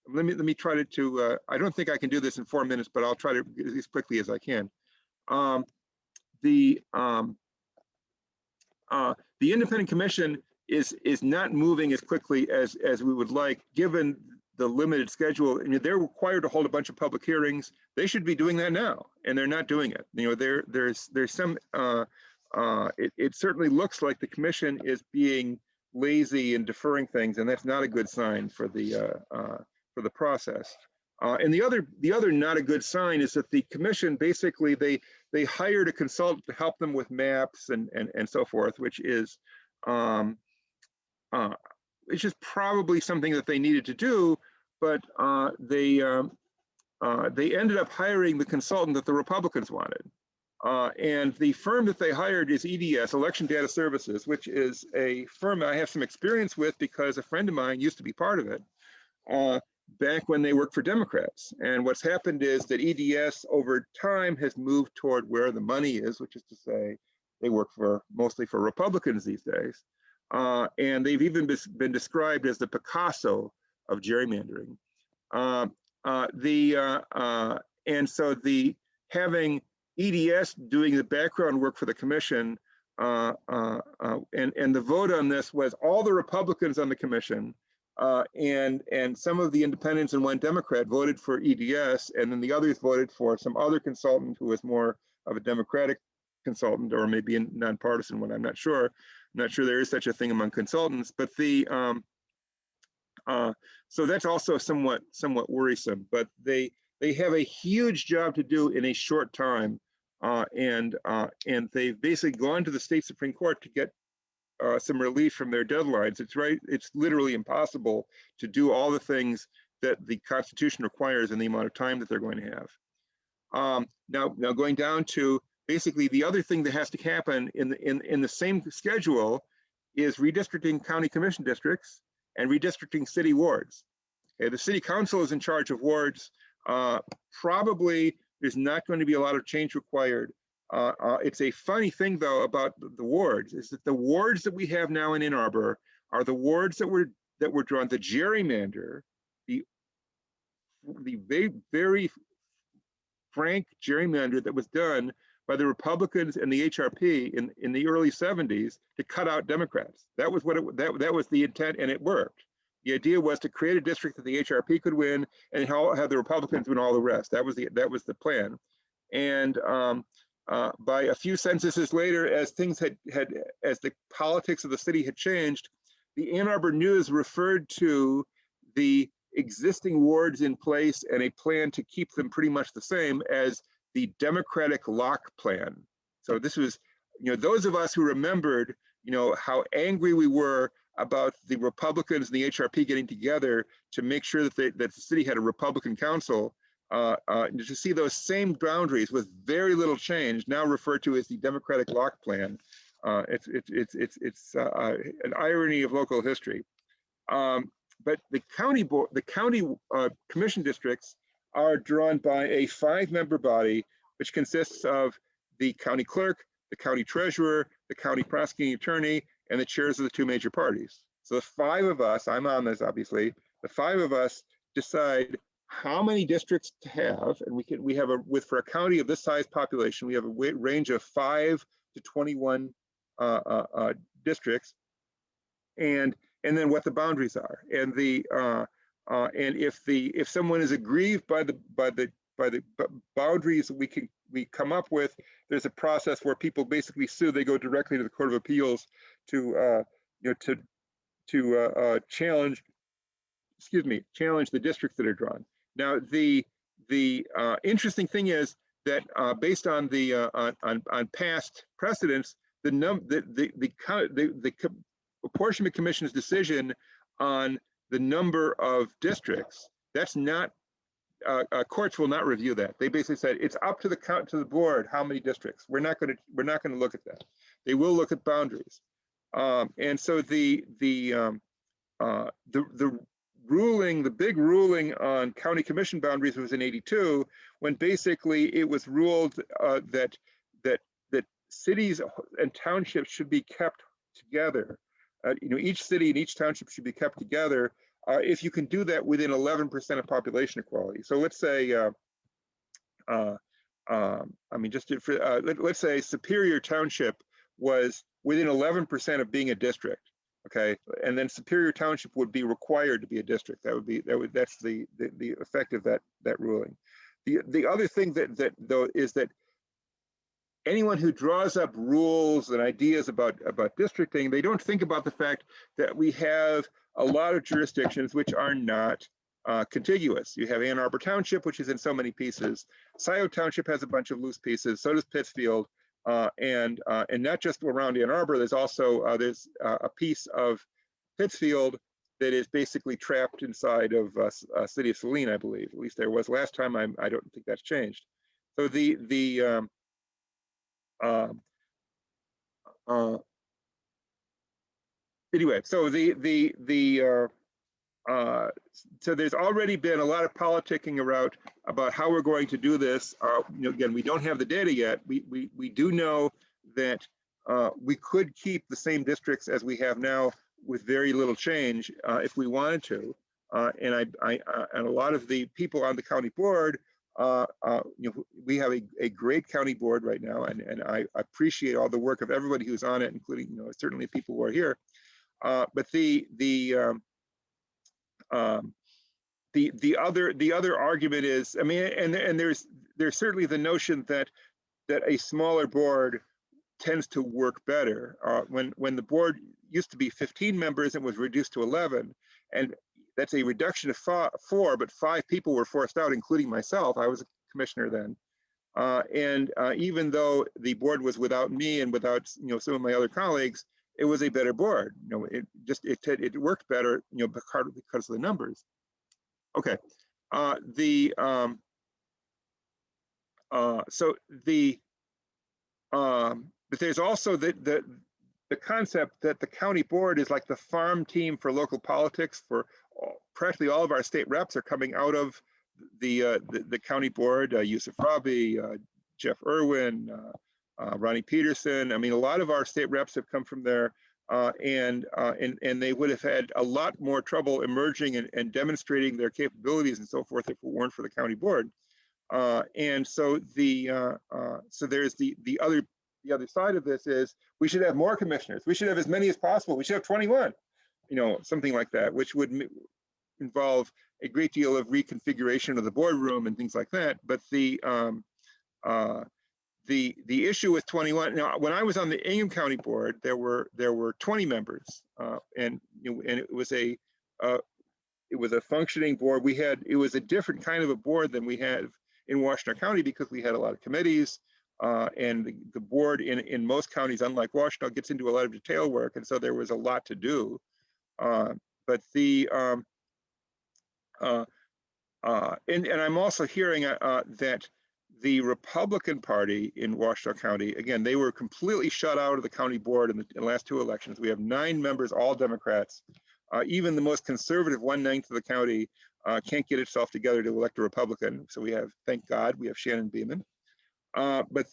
Let me try to I don't think I can do this in 4 minutes, but I'll try to as quickly as I can. The independent commission is not moving as quickly as we would like, given the limited schedule. They're required to hold a bunch of public hearings. They should be doing that now, and they're not doing it. There's some. It certainly looks like the commission is being lazy and deferring things, and that's not a good sign for the process. And the other not a good sign is that the commission basically they hired a consultant to help them with maps and so forth, which is probably something that they needed to do, but they they ended up hiring the consultant that the Republicans wanted. And the firm that they hired is EDS, Election Data Services, which is a firm I have some experience with because a friend of mine used to be part of it back when they worked for Democrats. And what's happened is that EDS over time has moved toward where the money is, which is to say they work for mostly for Republicans these days. And they've even been described as the Picasso of gerrymandering. And so having EDS doing the background work for the commission, and the vote on this was all the Republicans on the commission, and some of the independents and one Democrat voted for EDS, and then the others voted for some other consultant who was more of a Democratic consultant, or maybe a nonpartisan one. I'm not sure. I'm not sure there is such a thing among consultants, but so that's also somewhat worrisome. But they have a huge job to do in a short time, and they've basically gone to the state Supreme Court to get some relief from their deadlines. It's literally impossible to do all the things that the Constitution requires in the amount of time that they're going to have. Now going down to basically the other thing that has to happen in the same schedule is redistricting county commission districts and redistricting city wards. Okay, the city council is in charge of wards. Probably there's not going to be a lot of change required. It's a funny thing though about the wards is that the wards that we have now in Ann Arbor are the wards that were drawn, the gerrymander, the very frank gerrymander that was done by the Republicans and the HRP in the early 70s to cut out Democrats. That was what that was the intent, and it worked. The idea was to create a district that the HRP could win and have the Republicans win all the rest. That was the plan. And by a few censuses later, as things as the politics of the city had changed, the Ann Arbor News referred to the existing wards in place and a plan to keep them pretty much the same as the Democratic lock plan. So this was, those of us who remembered, how angry we were about the Republicans and the HRP getting together to make sure that the city had a Republican council, to see those same boundaries with very little change now referred to as the Democratic lock plan. It's an irony of local history. But the county commission districts are drawn by a 5-member body, which consists of the county clerk, the county treasurer, the county prosecuting attorney, and the chairs of the 2 major parties. So the 5 of us, I'm on this obviously, the 5 of us decide how many districts to have, and we have for a county of this size population, we have a range of 5 to 21 districts, and then what the boundaries are, and and if someone is aggrieved by the boundaries we come up with, there's a process where people basically sue. They go directly to the Court of Appeals to challenge the districts that are drawn. Now the interesting thing is that based on on past precedents, the Apportionment Commission's decision on the number of districts, that's not, courts will not review that. They basically said it's up to the board how many districts. We're not going to look at that. They will look at boundaries. And so the big ruling on county commission boundaries was in '82, when basically it was ruled that cities and townships should be kept together. Each city and each township should be kept together if you can do that within 11% of population equality. So let's say, let's say Superior Township was within 11% of being a district, okay, and then Superior Township would be required to be a district. That's the effect of that ruling. The other thing though is that anyone who draws up rules and ideas about districting, they don't think about the fact that we have a lot of jurisdictions which are not contiguous. You have Ann Arbor Township, which is in so many pieces. Scioto Township has a bunch of loose pieces. So does Pittsfield, and not just around Ann Arbor. There's also a piece of Pittsfield that is basically trapped inside of city of Saline, I believe. At least there was last time. I don't think that's changed. So anyway, so so there's already been a lot of politicking about how we're going to do this. Again, we don't have the data yet. We do know that we could keep the same districts as we have now with very little change if we wanted to. And a lot of the people on the county board, we have a great county board right now, and I appreciate all the work of everybody who's on it, including certainly people who are here. But the other argument is, I mean, and there's certainly the notion that a smaller board tends to work better. When the board used to be 15 members, it was reduced to 11, and that's a reduction of 4, but 5 people were forced out, including myself. I was a commissioner then. And even though the board was without me and without some of my other colleagues, it was a better board. It worked better because of the numbers. Okay. But there's also the concept that the county board is like the farm team for local politics. For practically all of our state reps are coming out of the county board. Yusuf Rabi, Jeff Irwin, Ronnie Peterson. I mean, a lot of our state reps have come from there, and they would have had a lot more trouble emerging and demonstrating their capabilities and so forth if it weren't for the county board. And so so there's the other side of this is we should have more commissioners. We should have as many as possible. We should have 21, something like that, which would involve a great deal of reconfiguration of the boardroom and things like that. But the issue with 21, now when I was on the Ingham County board, there were 20 members, and it was a functioning board. It was a different kind of a board than we had in Washtenaw County because we had a lot of committees, and the board in most counties, unlike Washtenaw, gets into a lot of detail work, and so there was a lot to do. But and I'm also hearing that the Republican Party in Washtenaw County, again, they were completely shut out of the county board in the last 2 elections. We have 9 members, all Democrats. Even the most conservative 1/9 of the county can't get itself together to elect a Republican. So we have, thank God, we have Shannon Beeman. But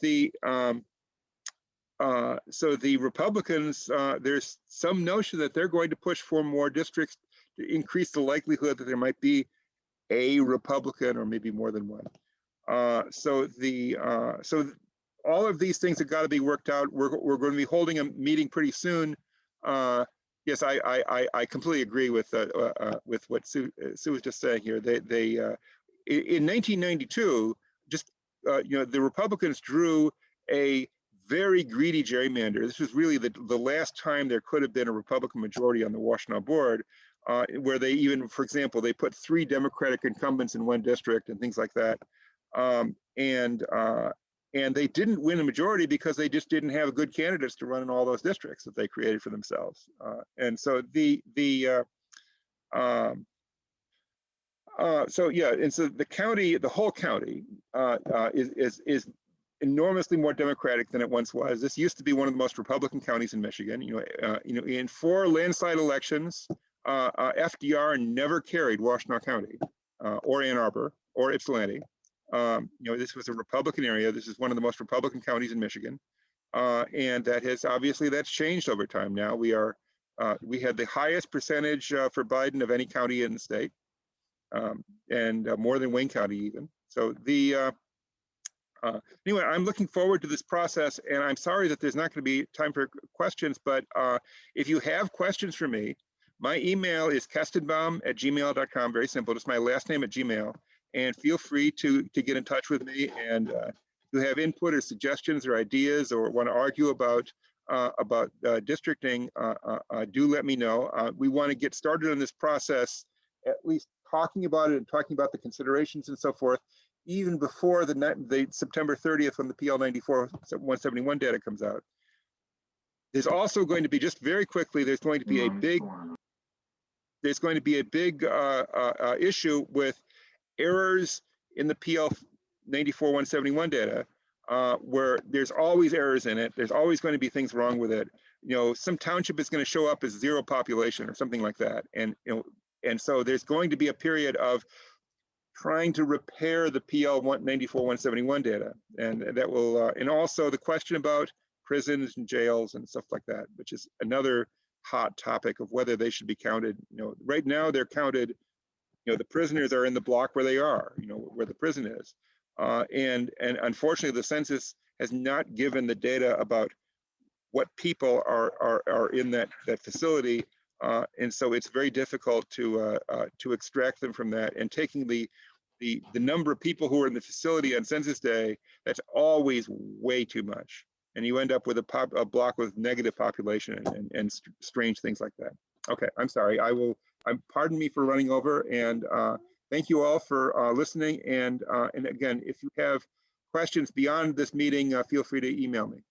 so the Republicans, there's some notion that they're going to push for more districts to increase the likelihood that there might be a Republican or maybe more than one. So all of these things have got to be worked out. We're going to be holding a meeting pretty soon. Yes, I completely agree with what Sue was just saying here. In 1992, just the Republicans drew a very greedy gerrymander. This was really the last time there could have been a Republican majority on the Washtenaw board, where they even, for example, they put 3 Democratic incumbents in one district and things like that. And they didn't win a majority because they just didn't have good candidates to run in all those districts that they created for themselves. And so so yeah, and so the county, the whole county is enormously more Democratic than it once was. This used to be one of the most Republican counties in Michigan. In 4 landslide elections, FDR never carried Washtenaw County or Ann Arbor or Ypsilanti. This was a Republican area. This is one of the most Republican counties in Michigan, and that has obviously that's changed over time. Now we had the highest percentage for Biden of any county in the state, and more than Wayne County even. So anyway, I'm looking forward to this process, and I'm sorry that there's not going to be time for questions, but if you have questions for me, my email is kestenbaum@gmail.com. Very simple, just my last name @gmail. And feel free to get in touch with me. And if you have input or suggestions or ideas or want to argue about districting, do let me know. We want to get started on this process, at least talking about it and talking about the considerations and so forth, even before the September 30th when the PL 94-171 data comes out. There's also going to be, just very quickly, there's going to be a big there's going to be a big issue with errors in the PL 94-171 data, where there's always errors in it. There's always going to be things wrong with it. You know, some township is going to show up as 0 population or something like that. And, you know, and so there's going to be a period of trying to repair the PL 94-171 data. And that will, and also the question about prisons and jails and stuff like that, which is another hot topic of whether they should be counted. You know, right now they're counted, you know, the prisoners are in the block where they are, you know, where the prison is. And unfortunately, the census has not given the data about what people are in that facility. And so it's very difficult to extract them from that. And taking the number of people who are in the facility on census day, that's always way too much. And you end up with a block with negative population and strange things like that. Okay, I'm sorry. Pardon me for running over, and thank you all for listening. And again, if you have questions beyond this meeting, feel free to email me.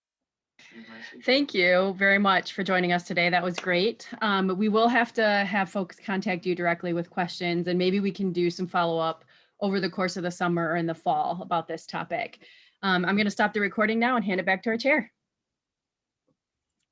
Thank you very much for joining us today. That was great. We will have to have folks contact you directly with questions, and maybe we can do some follow-up over the course of the summer or in the fall about this topic. I'm going to stop the recording now and hand it back to our chair.